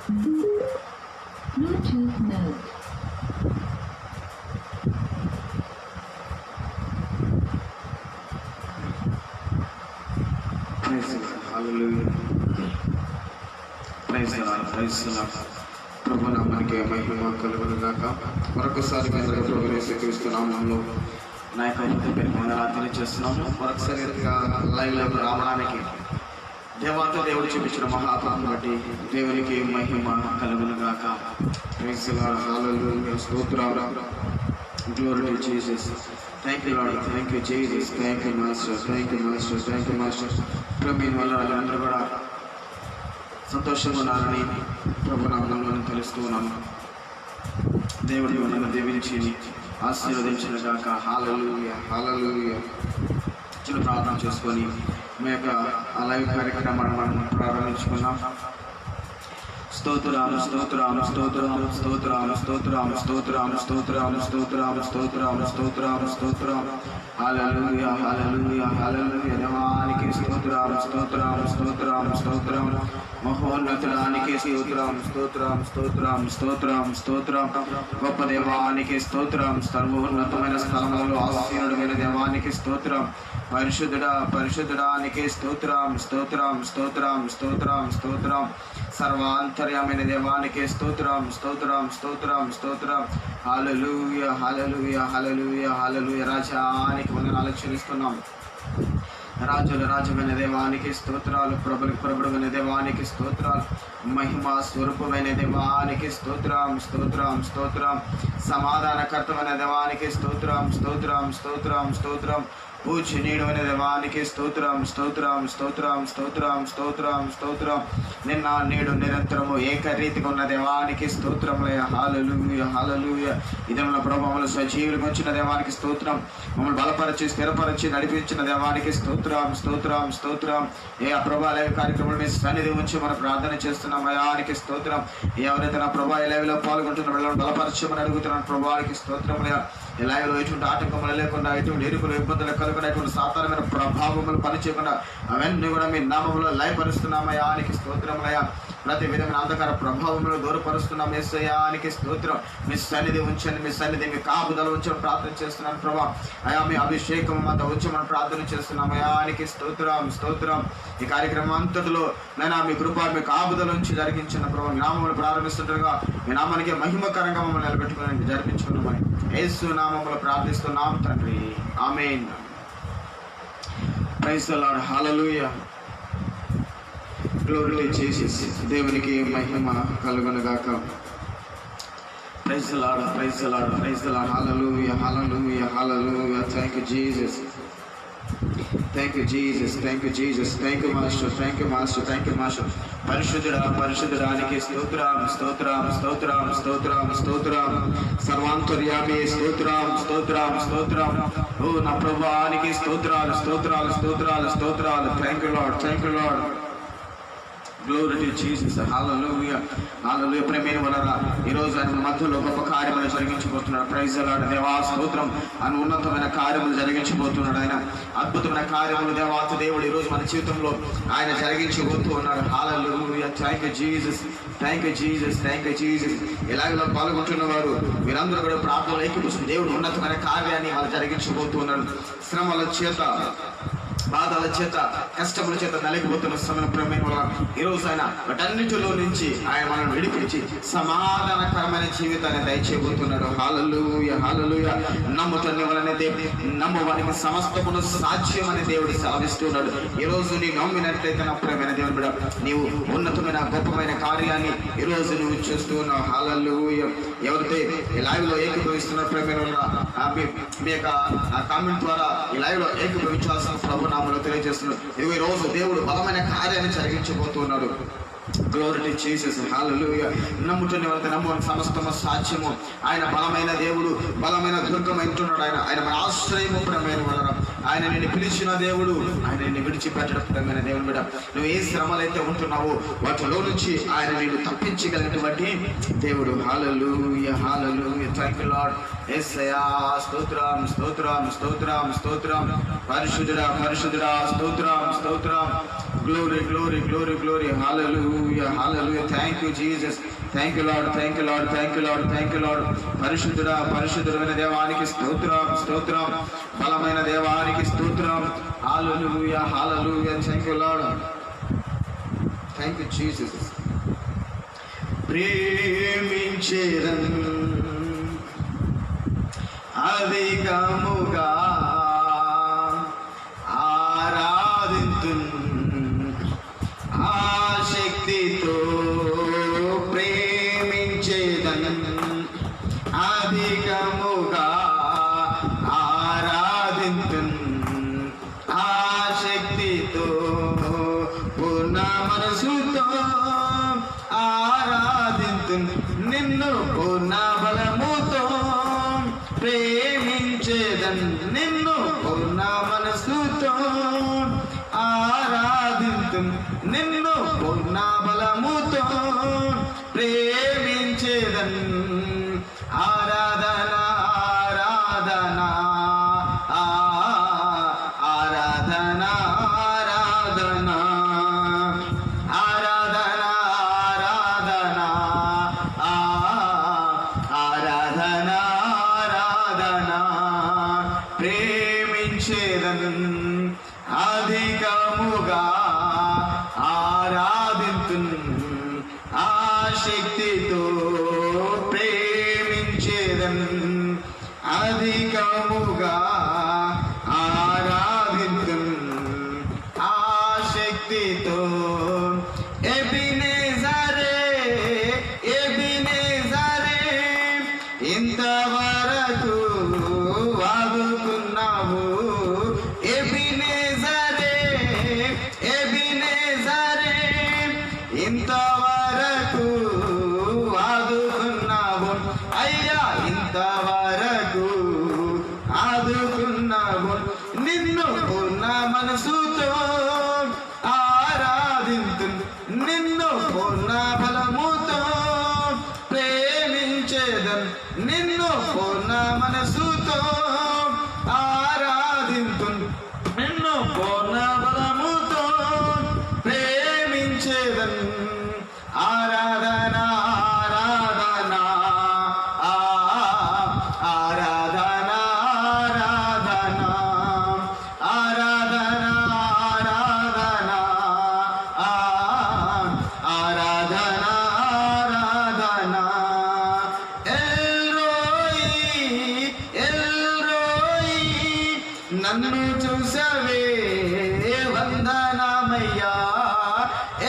Bluetooth mode. Hallelujah. Praise the Lord. Praise the Lord. ప్రభు నామానికి మహిమ కలుగును గాక. మరొకసారి మీ అందరికీ ప్రభు యేసుక్రీస్తు నామములో నా యొక్క హృదయపూర్వక వందనాలు తెలియజేస్తున్నాము. మరొకసారి లైవ్లో రావడానికి దేవుడు చూపించిన మహాత్మను బట్టి దేవునికి మహిమ కలుగును గాక. Praise the Lord. హల్లెలూయా. స్తోత్రాలు. Glory to Jesus. Thank you Lord. Thank you Jesus. Thank you Master. Thank you Master. Thank you Master. ప్రభుని వల్ల అందరూ కూడా సంతోషంగా ఉన్నారని ప్రభు నామములో తెలుస్తూ ఉన్నాము. దేవుడు మనల్ని దీవించి ఆశీర్వదించిన గాక. హల్లెలూయా. హల్లెలూయా. చిన్న ప్రార్థన చేసుకొని మీ యొక్క లైవ్ కార్యక్రమాన్ని మనం ప్రారంభించుకున్నాం. స్తోత్రాలు స్తోత్రాలు స్తోత్రాలు స్తోత్రాలు స్తోత్రాలు స్తోత్రాలు స్తోత్రాలు స్తోత్రాలు స్తోత్రాలు స్తోత్రాలు స్తోత్రాలు. హల్లెలూయా. హల్లెలూయా. హల్లెలూయా. దేవానికి స్తోత్రాలు స్తోత్రాలు స్తోత్రాలు స్తోత్రాలు. మహోన్నతుడానికి స్తోత్రం స్తోత్రం స్తోత్రం స్తోత్రం స్తోత్రం. గొప్ప దేవానికి స్తోత్రం. సర్వోన్నతమైన స్థలములలో ఆసీనుడైన దేవానికి స్తోత్రం. పరిశుద్ధుడా పరిశుద్ధుడానికి స్తోత్రం స్తోత్రం స్తోత్రం స్తోత్రం స్తోత్రం. సర్వాంతర్యమైన దేవానికి స్తోత్రం స్తోత్రం స్తోత్రం స్తోత్రం. హల్లెలూయా. హల్లెలూయా. హల్లెలూయా. హల్లెలూయా. రాజానికి వందనాలు చెల్లిస్తున్నాం. రాజుల రాజుమైన దేవానికి స్తోత్రాలు. ప్రభులకు ప్రభుడైన దేవానికి స్తోత్రాలు. మహిమా స్వరూపమైన దేవానికి స్తోత్రం స్తోత్రం స్తోత్రం. సమాధానకర్తమైన దేవానికి స్తోత్రం స్తోత్రం స్తోత్రం స్తోత్రం. పూజనీయుడైన దేవానికి స్తోత్రం స్తోత్రం స్తోత్రం స్తోత్రం స్తోత్రం స్తోత్రం. నిన్న నేడు నిరంతరము ఏకరీతిగా ఉన్న దేవానికి స్తోత్రములయ. హల్లెలూయా. హల్లెలూయా. ఇదముల ప్రభావంలో సజీవులకు వచ్చిన దేవానికి స్తోత్రం. మమ్మల్ని బలపరిచి స్థిరపరిచి నడిపించిన దేవానికి స్తోత్రం స్తోత్రం స్తోత్రం. ఏ ప్రభా లైవ్ కార్యక్రమంలో మీ సన్నిధి ఉంచి మనం ప్రార్థన చేస్తున్నాం. అయానికి స్తోత్రం. ఎవరైతే నా ప్రభా లైవ్లో పాల్గొంటున్న వాళ్ళని బలపరచమని అడుగుతున్నాను. ప్రభానికి స్తోత్రములయ. ఈ లైవ్లో ఎటువంటి ఆటంకములు లేకుండా, ఎటువంటి ఇరుకులు ఇబ్బందులు కలగకుండా, ఎటువంటి సాధారణమైన ప్రభావములు పనిచేయకుండా అవన్నీ కూడా మీ నామములో లయపరుస్తున్నామయానికి స్తోత్రములయ. ప్రతి విధమైన అంధకార ప్రభావములు దూరపరుస్తున్నాం. యేసయ్యానికి స్తోత్రం. మీ సన్నిధి ఉంచండి. మీ సన్నిధి మీ కాపుదల ఉంచమని ప్రార్థన చేస్తున్నాను ప్రభా. అయా మీ అభిషేకం అంతా ఉంచమని ప్రార్థన చేస్తున్నాం. అయానికి స్తోత్రం స్తోత్రం. ఈ కార్యక్రమం అంతటిలో నేను మీ కృప మీ కాపుదల నుంచి జరిగించిన ప్రభావ మీ నామములు ప్రారంభిస్తుండగా మీ నామానికి మహిమకరంగా మమ్మల్ని నిలబెట్టుకుని జరిపించుకున్నామని యేసు నామములో ప్రార్థిస్తున్నాం తండ్రి. ఆమేన్. Praise the Lord. Hallelujah. Glory to Jesus. దేవునికి మహిమ కలుగును గాక. Praise the Lord. Praise the Lord. Praise the Lord. Hallelujah. Hallelujah. Hallelujah. Thank you Jesus. Thank you Jesus. Thank you Jesus. Thank you master. Thank you master. Thank you master. పరిశుద్ధుడా పరిశుద్ధుడానికి స్తోత్రం స్తోత్రం స్తోత్రం స్తోత్రం స్తోత్రం. సర్వాంతర్యామి స్తోత్రం స్తోత్రం స్తోత్రం. ఓ నా ప్రభువానికి స్తోత్రాలు స్తోత్రాలు స్తోత్రాలు స్తోత్రాలు. Thank you Lord. Thank you Lord. Glory to Jesus. Hallelujah. Hallelujah. ప్రేమైన వలన ఈరోజు ఆయన మధ్యలో గొప్ప కార్యములు జరిగించబోతున్నాడు. Praise the lord. దేవా స్తోత్రం. ఆయన ఉన్నతమైన కార్యములు జరిగించబోతున్నాడు. ఆయన అద్భుతమైన కార్యములు దేవాత దేవుడు ఈరోజు మన జీవితంలో ఆయన జరిగించబోతూ ఉన్నాడు. Hallelujah. Thank you Jesus. Thank you Jesus. Thank you Jesus. ఇలాగలో పాల్గొంటున్న వారు మీరందరూ కూడా ప్రార్థనలు ఏకీభవించి దేవుడు ఉన్నతమైన కార్యాన్ని వాళ్ళు జరిగించబోతూ ఉన్నాడు. శ్రమల చేత బాధల చేత కష్టముల చేత నలిగిపోతున్న సమయం ప్రేమైన వల్ల ఈరోజు ఆయన వాటన్నిటిలో నుంచి ఆయన మనల్ని విడిపించి సమాధానకరమైన జీవితాన్ని దయచేయబోతున్నాడు. హల్లెలూయా. హల్లెలూయా. నమ్ముతున్న వలన నమ్మవానికి సమస్తమును సాధ్యం అని దేవుడు సెలవిస్తున్నాడు. ఈరోజు నీ నమ్మినట్లయితే నా ప్రేమైన దేవుని బిడ్డ నీవు ఉన్నతమైన గొప్పమైన కార్యాన్ని ఈరోజు నువ్వు చేస్తూ ఉన్నావు. హల్లెలూయా. ఎవరైతే ఈ లైవ్ లో ఏకీభవిస్తున్న ప్రేమైన మీ యొక్క కామెంట్ ద్వారా ఈ లైవ్ లో ఏకీభవించాల్సిన ప్రభు నామములో తెలియజేస్తున్నాడు. ఇదిగో ఈ రోజు దేవుడు బలమైన కార్యాన్ని జరిగించబోతున్నాడు. Glory to Jesus. హల్లెలూయా. నమ్ముతున్న వాళ్ళకి నమ్మని సమస్తము సాధ్యము. ఆయన బలమైన దేవుడు, బలమైన దుర్గమైంటున్నాడు. ఆయన మన ఆశ్రయము ప్రేమైన వలన ఆయన నిన్ను పిలిచిన దేవుడు, ఆయన నిన్ను విడిచిపెట్టడం ప్రేమైన దేవుని బిడ్డ నువ్వు ఏ శ్రమలైతే ఉంటున్నావో వాటిలో నుంచి ఆయన నిన్ను తప్పించగలిగినటువంటి దేవుడు. Hallelujah. Hallelujah. Thank you Lord. యేసయ్యా స్తోత్రం స్తోత్రం స్తోత్రం స్తోత్రం. పరిశుద్ధుడా పరిశుద్ధుడా స్తోత్రం స్తోత్రం. Glory, glory, glory, glory. Hallelujah, hallelujah. Thank you, Jesus. Thank you, Lord. Thank you, Lord. Thank you, Lord. Thank you, Lord. పరిశుద్ధుడా పరిశుద్ధుడైన దేవానికి స్తోత్రం స్తోత్రం. బలమైన దేవానికి స్తోత్రం. Hallelujah, hallelujah. Thank you, Lord. Thank you, Jesus. ప్రేమించేదన్ అధికముగా ఆరాధింతున్ ఆశక్తితో ప్రేమించేదన్ అధికముగా ఆరాధింతున్ ఆశక్తితో పూర్ణ మనసుతో ఆరాధింతున్ నిన్ను పూర్ణ బలముతో ప్రేమించేదన్ నిన్ను పూర్ణ మనసుతో ఆరాధింతున్ నిన్ను పూర్ణ బలముతో ప్రేమించేదన్ ఆరాధన ఆరాధన ఆరాధన ఆరాధన ఆరాధన ఆరాధన ఆరాధన ఆరాధన ప్రేమించేదన్ అధికముగా ఆరాధింతున్ ఆశక్తితో ప్రేమించేదన్ అధికముగా ఆరాధింతున్ ఆశక్తితో ఎబినేజరే ఎబినేజరే ఇంతవరకు ఆదుకున్నావు ఎబినేజరే ఎబినేజరే ఇంతవరకు ఆదుకున్నావు అయ్యా ఇంతవరకు ఆదుకున్నావు నిన్ను పూర్ణ మనసుతో ఆరాధింతు నిన్ను పూర్ణ బలముతో ప్రేమించేదన్ నిన్ను పూర్ణ మనసుతో ఆరాధింతు నిన్ను పూర్ణ బలముతో ప్రేమించేదన్ ఆరాధన ఆరాధన ఆరాధన ఆరాధన ఆరాధన ఆరాధన ఆరాధన ఎల్రోయి ఎల్రోయి నన్ను చూసవే వందనామయ్యా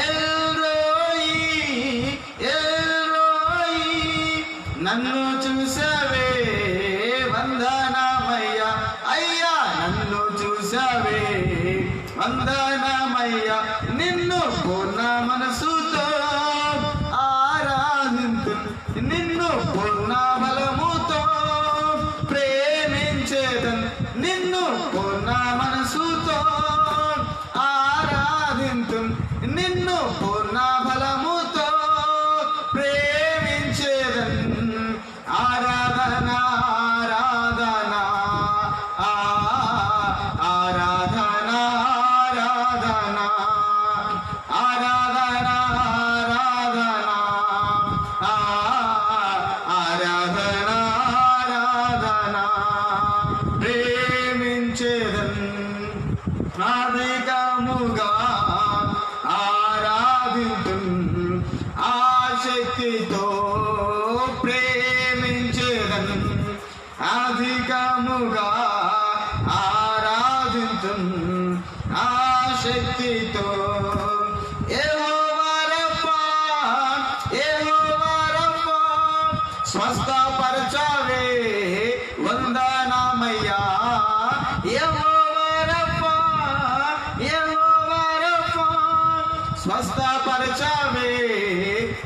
ఎల్రోయి ఎల్రోయి నన్ను చూసవే వందనామయ్యా అయ్యా నన్ను చూసవే వందనామయ్యా నిన్ను పూర్ణ మనసుతో ఆరాధింతు నిన్ను పూర్ణ బలముతో ప్రేమించేదన్ నిన్ను పూర్ణ మనసుతో ఆరాధింతు నిన్ను పూర్ణ బలముతో ప్రేమించేదన్ ఆరాధన ఆరాధన ఆరాధన ఆరాధన ఆరాధన ఆరాధన ఆరాధన ప్రేమించేదన్ అధికముగా ఆరాధింతున్ ఆశక్తితో ప్రేమించేదన్ అధికముగా ఆరాధింతున్ ఆశక్తితో యెహోవా రఫా యెహోవా రఫా స్వస్థపరచవే వందనామయ్యా యెహోవా రఫా యెహోవా రఫా స్వస్థపరచవే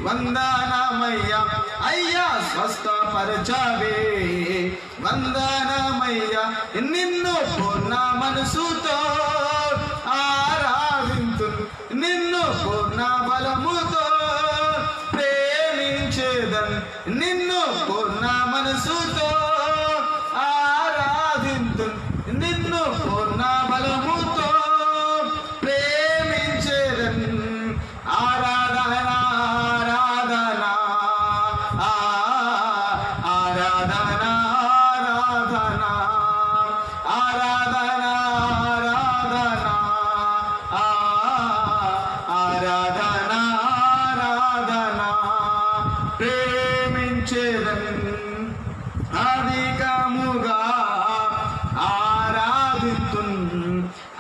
వందనామయ్యా అయ్యా స్వస్థపరచవే వందనామయ్యా నిన్ను పూర్ణ మనసుతో ఆరాధింతు నిన్ను పూర్ణ బలముతో ప్రేమించేదన్ నిన్ను పూర్ణ మనసుతో ఆరాధింతు నిన్ను పూర్ణ బలముతో ప్రేమించే అధికముగా ఆరాధితున్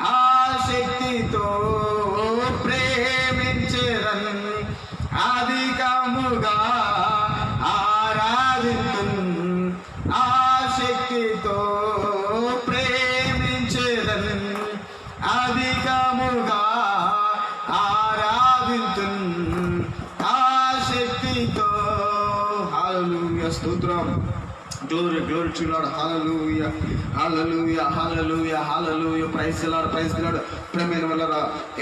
ఆసక్తితో ప్రేమించేదన్ అధికముగా ఆరాధితున్ ఆసక్తితో ప్రేమించేదన్ అధికముగా ఆరాధితున్ ఆసక్తితో. హల్లెలూయా, స్తోత్రం. Glory, glory to Lord. Hallelujah, hallelujah, hallelujah, hallelujah. Praise the Lord, praise the Lord. ప్రేమైన వల్ల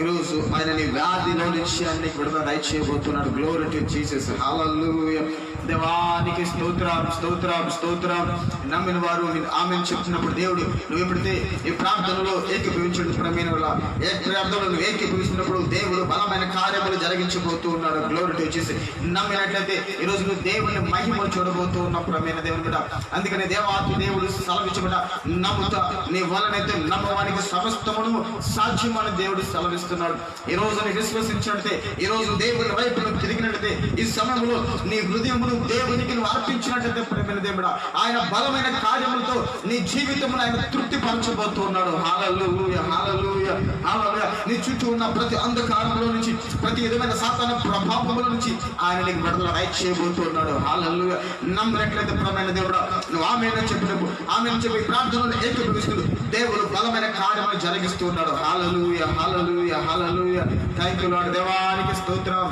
ఈరోజు ఆయన నీ వ్యాధిలో నుంచి అన్ని విడుదల దయచేయబోతున్నాడు. Glory to Jesus. హల్లెలూయా. దేవానికి స్తోత్రం, స్తోత్రం, స్తోత్రం. నమ్మిన వారు ఆమెను చెప్తున్నప్పుడు దేవుడు నువ్వు ఎప్పుడైతే ఈ ప్రార్థనలో ఏకీభవించడం ప్రేమైన వల్ల ప్రార్థనలో నువ్వు ఏకీభవిస్తున్నప్పుడు దేవుడు బలమైన కార్యములు జరిగించబోతూ ఉన్నాడు. Glory to Jesus. నమ్మినట్లయితే ఈరోజు నువ్వు దేవుని మహిమను చూడబోతూ ఉన్న ప్రేమైన దేవుని బిడ్డ. అందుకని దేవాతి దేవుడు సెలవిచ్చబడ్డ నమ్ముతా నీ వలనైతే నమ్మవానికి సమస్తమును సాధ్యమని దేవుడు సెలవిస్తున్నాడు. ఈ రోజు నీ విశ్వసించినట్లయితే, ఈ రోజు దేవుని వైపు నువ్వు తిరిగినట్లయితే, ఈ సమయంలో నీ హృదయమును దేవునికి నువ్వు అర్పించినట్లయితే ప్రేమైన దేవుడు ఆయన బలమైన కార్యములతో నీ జీవితమును ఆయన తృప్తిపరచబోతూ ఉన్నాడు. హల్లెలూయా, హల్లెలూయా, హల్లెలూయా. నీ చుట్టూ ఉన్న ప్రతి అంధకారంలో నుంచి, ప్రతి విధమైన సాతాను ప్రభావముల నుంచి ఆయన నీకు విడుదల దయచేయబోతూ ఉన్నాడు. హల్లెలూయా. నమ్మినట్లయితే ప్రేమైన దేవుడు నువ్వు ఆమేన్ చెప్పినప్పుడు ఆమేన్ చెప్పి ప్రార్థనలు ఏకీభవిస్తూ దేవుడు బలమైన కార్యములు జరిగిస్తూ ఉన్నాడు. Hallelujah, hallelujah, hallelujah. Thank you Lord. దేవానికి స్తోత్రం.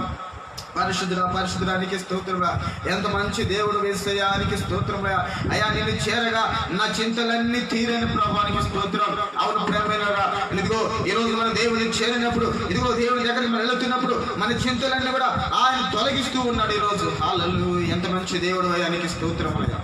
పరిశుద్ధానికి స్తోత్రం. ఎంత మంచి దేవుడు యేసయ్యానికి స్తోత్రం. అయ్యా నిన్ను చేరగా నా చింతలన్నీ తీరని ప్రభువానికి స్తోత్రం. అవును ప్రేమైనరా, ఇదిగో ఈ రోజు మన దేవుని చేరినప్పుడు, ఇదిగో దేవుని దగ్గరికి మనం వెళుతున్నప్పుడు మన చింతలన్నీ కూడా ఆయన తొలగిస్తూ ఉన్నాడు ఈ రోజు. హల్లెలూయా. ఎంత మంచి దేవుడు అయ్యానికి స్తోత్రం. అయ్యా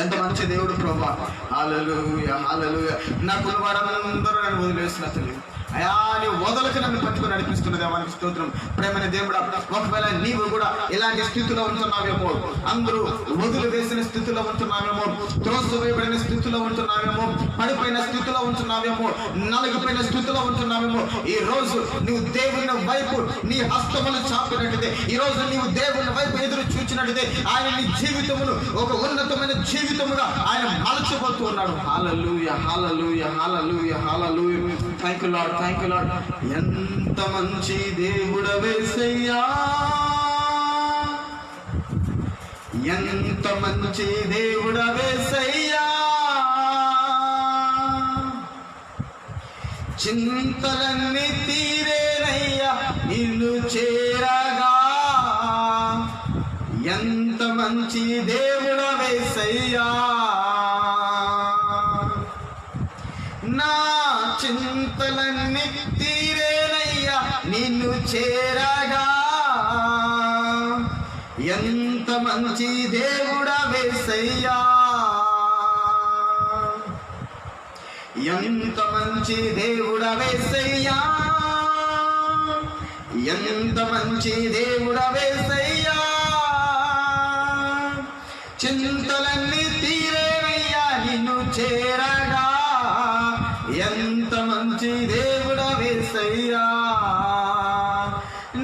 ఎంత మంచి దేవుడు ప్రభువా. హల్లెలూయా, హల్లెలూయా. నా కులవారందరూ నన్ను వదిలేసిన తల్లి అయా నీ వదలకు నన్ను పట్టుకుని నడిపిస్తున్న దేవానికి స్తోత్రం. ప్రేమైన దేవుడా, ఒకవేళ నీవు కూడా ఇలాంటి స్థితిలో ఉంటున్నావేమో, అందరూ వదులు వేసిన స్థితిలో ఉంటున్నావేమో, త్రోసివేయబడిన స్థితిలో ఉంటున్నావేమో, పడిపోయిన స్థితిలో ఉంటున్నావేమో, నలిగిపోయిన స్థితిలో ఉంటున్నావేమో, ఈ రోజు నువ్వు దేవుని వైపు నీ హస్తములు చాపినట్లయితే, ఈ రోజు నీవు దేవుని వైపు ఎదురు చూచినట్లయితే ఆయన నీ జీవితమును ఒక ఉన్నతమైన జీవితముగా ఆయన మలచబోతూ ఉన్నాడు. Hallelujah, hallelujah, hallelujah, hallelujah. Thank you Lord, thank you Lord. ఎంత మంచి దేవుడవే యేసయ్యా, ఎంత మంచి దేవుడవే యేసయ్యా. చింతలన్నీ తీరేనయ్యా నిన్ను చేరగా, ఎంత మంచి దేవుడవే యేసయ్యా. నా చింతలన్నీ తీరేనయ్యా నిన్ను చేరగా, ఎంత మంచి దేవుడవే యేసయ్యా. ఎంత మంచి దేవుడవే యేసయ్యా, ఎంత మంచి దేవుడవే యేసయ్యా. చింతలన్నీ తీరేనయ్యా నిన్ను చేరగా, ఎంత మంచి దేవుడవే యేసయ్యా.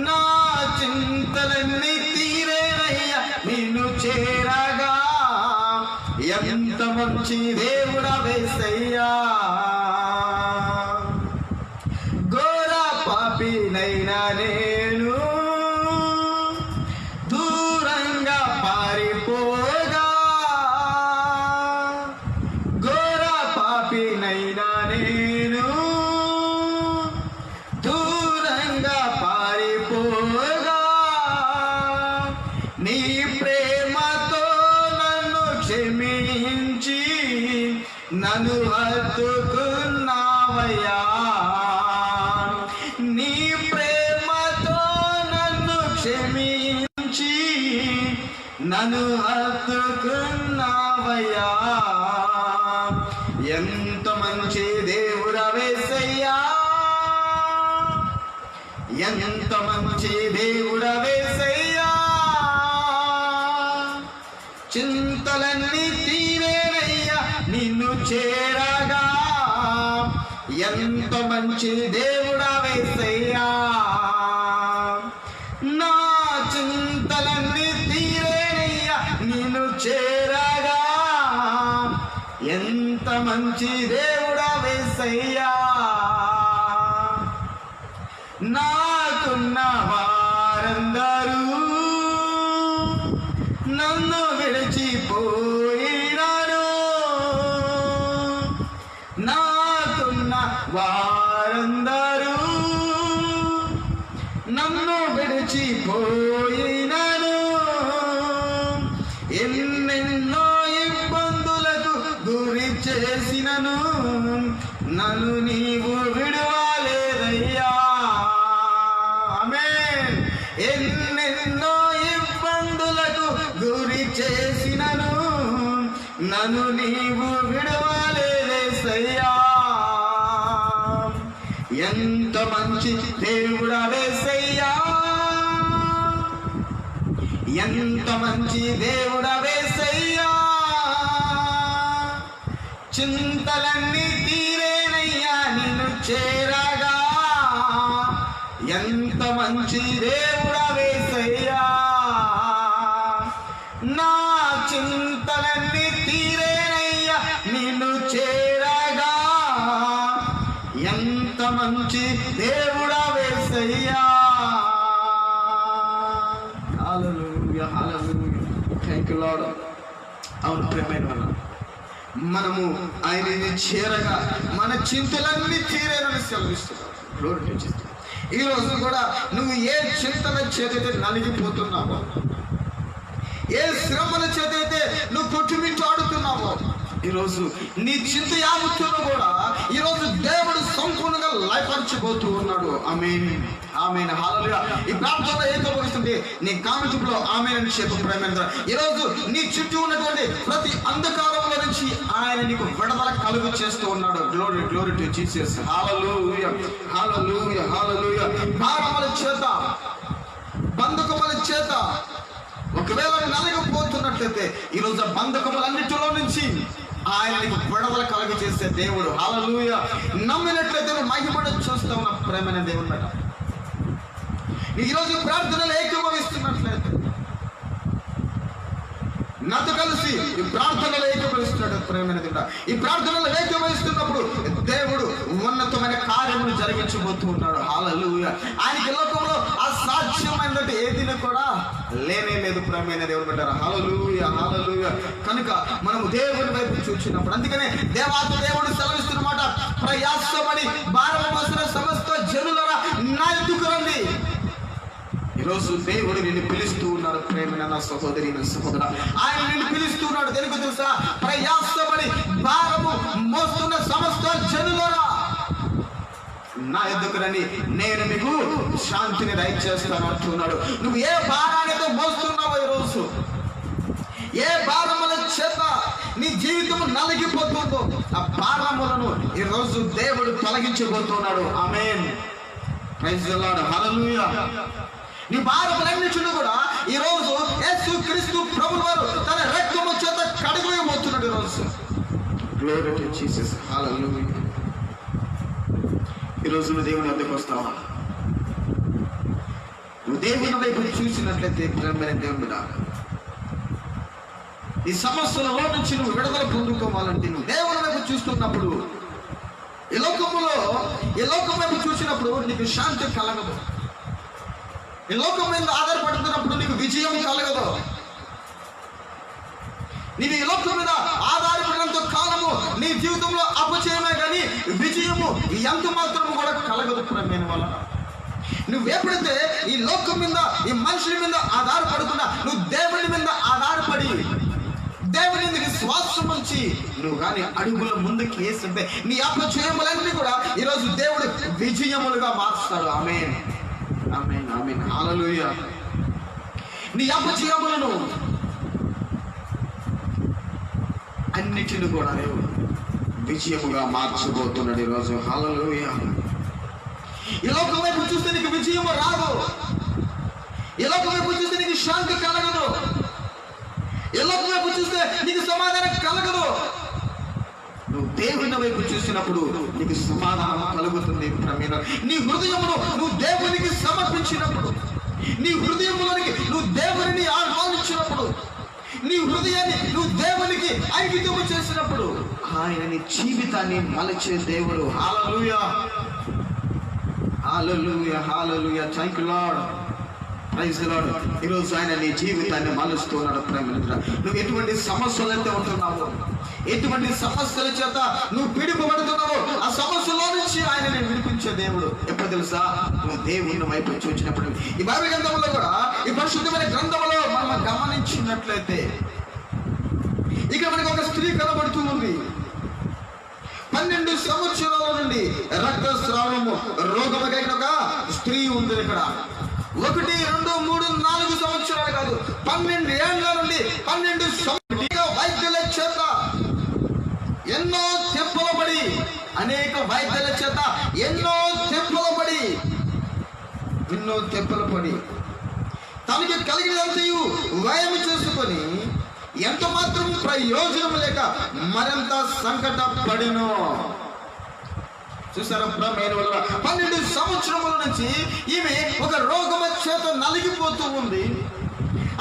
నా చింతలన్నీ తీరేనయ్యా నిన్ను చేరగా, ఎంత మంచి దేవుడవే యేసయ్యా. ఘోర పాపినైనా నేను దూరంగా పారిపోగా, ఘోర పాపినైనా నేను దూరంగా పారిపోగా, నీ ప్రేమతో నన్ను క్షమించి నన్ను హత్తుకున్నావయ్యా. నీ ప్రేమతో నన్ను క్షమించి నన్ను హత్తుకున్నావయ్యా. ఎంత మంచి దేవుడవే యేసయ్యా, ఎంత మంచి దేవుడవే యేసయ్యా. చింతలన్నీ తీరేనయ్యా నిన్ను చేరగా, ఎంత మంచి దేవుడవే యేసయ్యా. నా చింతలన్నీ తీరేనయ్యా నిన్ను చేరగా ఎంత మంచి దేవుడా యేసయ్యా. నాకున్న వారందరూ నన్ను విడిచిపోయినారు, నాకున్న వారందరూ నన్ను విడిచిపోయినాను. ఎన్నెన్నో ఇబ్బందులకు గురి చేసినను నన్ను నీవు విడువలేదయ్యా. ఆమేన్. ఎన్నెన్నో ఇబ్బందులకు గురి చేసినను నన్ను నీవు విడువలేదయ్యా. ఎంత మంచి దేవుడా యేసయ్యా, ఎంత మంచి దేవుడా యేసయ్యా. చింతలన్నీ తీరేనయ్యా నిన్ను చేరగా, ఎంత మంచి దేవుడా యేసయ్యా. నా చింతలన్నీ తీరేనయ్యా నిన్ను చేరగా, ఎంత మంచి దేవుడా యేసయ్యా. హల్లెలూయా, హల్లెలూయా. Thank you lord. అవును ప్రియమైన మనము ఆయనని చేరగా మన చింతలన్నీ తీరేనని సెలవిస్తున్నాడు. Glory to Jesus. ఈ రోజు కూడా నువ్వు ఏ చింతల చేతైతే నలిగిపోతున్నావో, ఏ శ్రమల చేతైతే నువ్వు కొట్టుమిట్టాడుతున్నావో, ఈరోజు నీ చింత యావత్తును కూడా ఈరోజు దేవుడు సంపూర్ణంగా లయపరచబోతూ ఉన్నాడు. ఆమేన్, ఆమేన్, హల్లెలూయా. ఈ ప్రార్థనలో ఏకీభవిస్తుంది నీ కామెంట్ లో ఆమేన్ అని చెప్పు. ప్రేమేంద్ర, ఈరోజు నీ చుట్టూ ఉన్నటువంటి ప్రతి అంధకారంలో నుంచి ఆయన నీకు విడుదల కలుగు చేస్తూ ఉన్నాడు. Glory, glory to Jesus. Hallelujah, hallelujah, hallelujah. భారముల చేత, బంధకముల చేత ఒకవేళ నలగపోతున్నట్లయితే ఈరోజు బంధకములన్నిటిలో నుంచి ఆయన నీకు విడుదల కలుగు చేసే దేవుడు. హల్లెలూయా. నమ్మినట్లయితే మహిమను చూస్తా ఉన్న ప్రేమైన దేవుడు అట. ఈరోజు ప్రార్థనలు ఏకీభవిస్తున్నట్లయితే నాతో కలిసి ఈ ప్రార్థనలు ఏకీభవిస్తున్నాడు ప్రేమైన దేవుడు. ఈ ప్రార్థనలు ఏకీభవిస్తున్నప్పుడు దేవుడు ఉన్నతమైన కార్యములు జరిగించబోతూ ఉన్నాడు. హల్లెలూయా. ఆయనకి లోకంలో అసాధ్యమైనటువంటి ఏదిని కూడా లేనే లేదు ప్రేమైన దేవుడు అంటారు. హల్లెలూయా, హల్లెలూయా. కనుక మనము దేవుని వైపు చూచినప్పుడు, అందుకనే దేవాతి దేవుడు సెలవిస్తున్న మాట, ప్రయాసపడి భారము మోసిన సమస్త జనులరా నా ఎద్దుకు రండి. ఈరోజు దేవుడు నిన్ను పిలుస్తూ ఉన్నాడు ప్రేమైన నా సహోదరి, నా సహోదర. ఆయన నిన్ను పిలుస్తూ ఉన్నాడు. దేనికి తెలుసా? ప్రయాసపడి భారము మోస్తున్న సమస్త జనులరా నా ఎద్దుకు రండి, నేను మీకు శాంతిని దయచేస్తాను అంటున్నాడు. నువ్వు ఏ భారానితో మోస్తున్నావో, ఈరోజు ఏ భారముల చేత నీ జీవితం నలిగిపోతుందో ఆ భారములను ఈరోజు దేవుడు తొలగించబోతున్నాడు. ఆమేన్, ప్రైజ్ ది లార్డ్, హల్లెలూయా. నీ భారములన్నిటిని కూడా ఈరోజు యేసు క్రీస్తు ప్రభువు వారు తన రక్తము చేత కడిగివేయబోతున్నాడు. ఈరోజు గ్లోరీ టు జీసస్. హల్లెలూయా. ఈరోజు నువ్వు దేవుని వద్దకు వస్తావా? నువ్వు దేవుని వైపు చూసినట్లయితే ప్రేమైన దేవుని బిడ్డ, ఈ సమస్యలలో నుంచి నువ్వు విడుదల పొందుకోవాలంటే నువ్వు దేవుని వైపు చూస్తున్నప్పుడు, ఈ లోకం వైపు చూసినప్పుడు నీకు శాంతి కలగదు. ఈ లోకం మీద ఆధారపడుతున్నప్పుడు నీకు విజయం కలగదు. నీవు ఈ లోకం మీద ఆధారపడినంత కాలము నీ జీవితంలో అపజయమే కానీ విజయము ఎంత మాత్రము కూడా కలగదు ప్రేమైన వల్ల. నువ్వు ఎప్పుడైతే ఈ లోకం మీద, ఈ మనుషుల మీద ఆధారపడకుండా నువ్వు దేవుని మీద ఆధారపడి దేవుని విశ్వాసం నుంచి నువ్వు కానీ అడుగుల ముందుకు వేస్తుంటే నీ అపజయములన్నీ కూడా ఈరోజు దేవుడు విజయములుగా మార్చుతాడు. ఆమేన్, ఆమేన్, ఆమేన్, హల్లెలూయా. నీ అపజయములను అన్నిటిని కూడా దేవుడు విజయముగా మార్చబోతున్నాడు ఈరోజు. హల్లెలూయా. ఈ లోకం వైపు చూస్తే నీకు విజయము రాదు. ఈ లోకం వైపు చూస్తే నీకు శాంతి కలగదు. ఈ లోకం వైపు చూస్తే నీకు సమాధానం కలగదు. నువ్వు దేవుని వైపు చూసినప్పుడు నీకు సమాధానం కలుగుతుంది. నీ హృదయమును నువ్వు దేవునికి సమర్పించినప్పుడు, నీ హృదయంలోనికి నువ్వు దేవుని ఆహ్వానించినప్పుడు, నీ హృదయాన్ని నువ్వు దేవునికి అంకితం చేసినప్పుడు ఆయన నీ జీవితాన్ని మలచే దేవుడు. Hallelujah, hallelujah, hallelujah. Thank you Lord, praise the Lord. ఈరోజు ఆయన నీ జీవితాన్ని మలుస్తూ ఉన్నాడు. ప్రేమిత్రుడా, నువ్వు ఎటువంటి సమస్యలు అయితే ఉంటున్నావో, ఎటువంటి సమస్యల చేత నువ్వు పీడిపబడుతున్నావో, ఆ సమస్యలో నుంచి ఆయన నేను విడిపించే దేవుడు. ఎప్పుడు తెలుసా? నువ్వు దేవుని వైపు చూచినప్పుడు. ఈ బైబిల్ గ్రంథంలో కూడా, ఈ పరిశుద్ధమైన గ్రంథంలో మనం గమనించినట్లయితే ఇక మనకు ఒక స్త్రీ కనబడుతూ ఉంది. 12 సంవత్సరాల నుండి రక్తస్రావము రోగము కలిగిన ఒక స్త్రీ ఉంది. ఇక్కడ 1, 2, 3, 4 సంవత్సరాలు కాదు, 12 ఏళ్ల నుండి 12 సంవత్సరాల వైద్యుల చేత ఎన్నో తెప్పలు పడి, అనేక వైద్యుల చేత ఎన్నో తెప్పలు పడి తనకి కలిగినంతయు వ్యయం చేసుకొని ఎంత మాత్రం ప్రయోజనం లేక మరింత సంకట పడినో. చూసారా? 12 సంవత్సరముల నుంచి ఈమె ఒక రోగమ చేత నలిగిపోతూ ఉంది.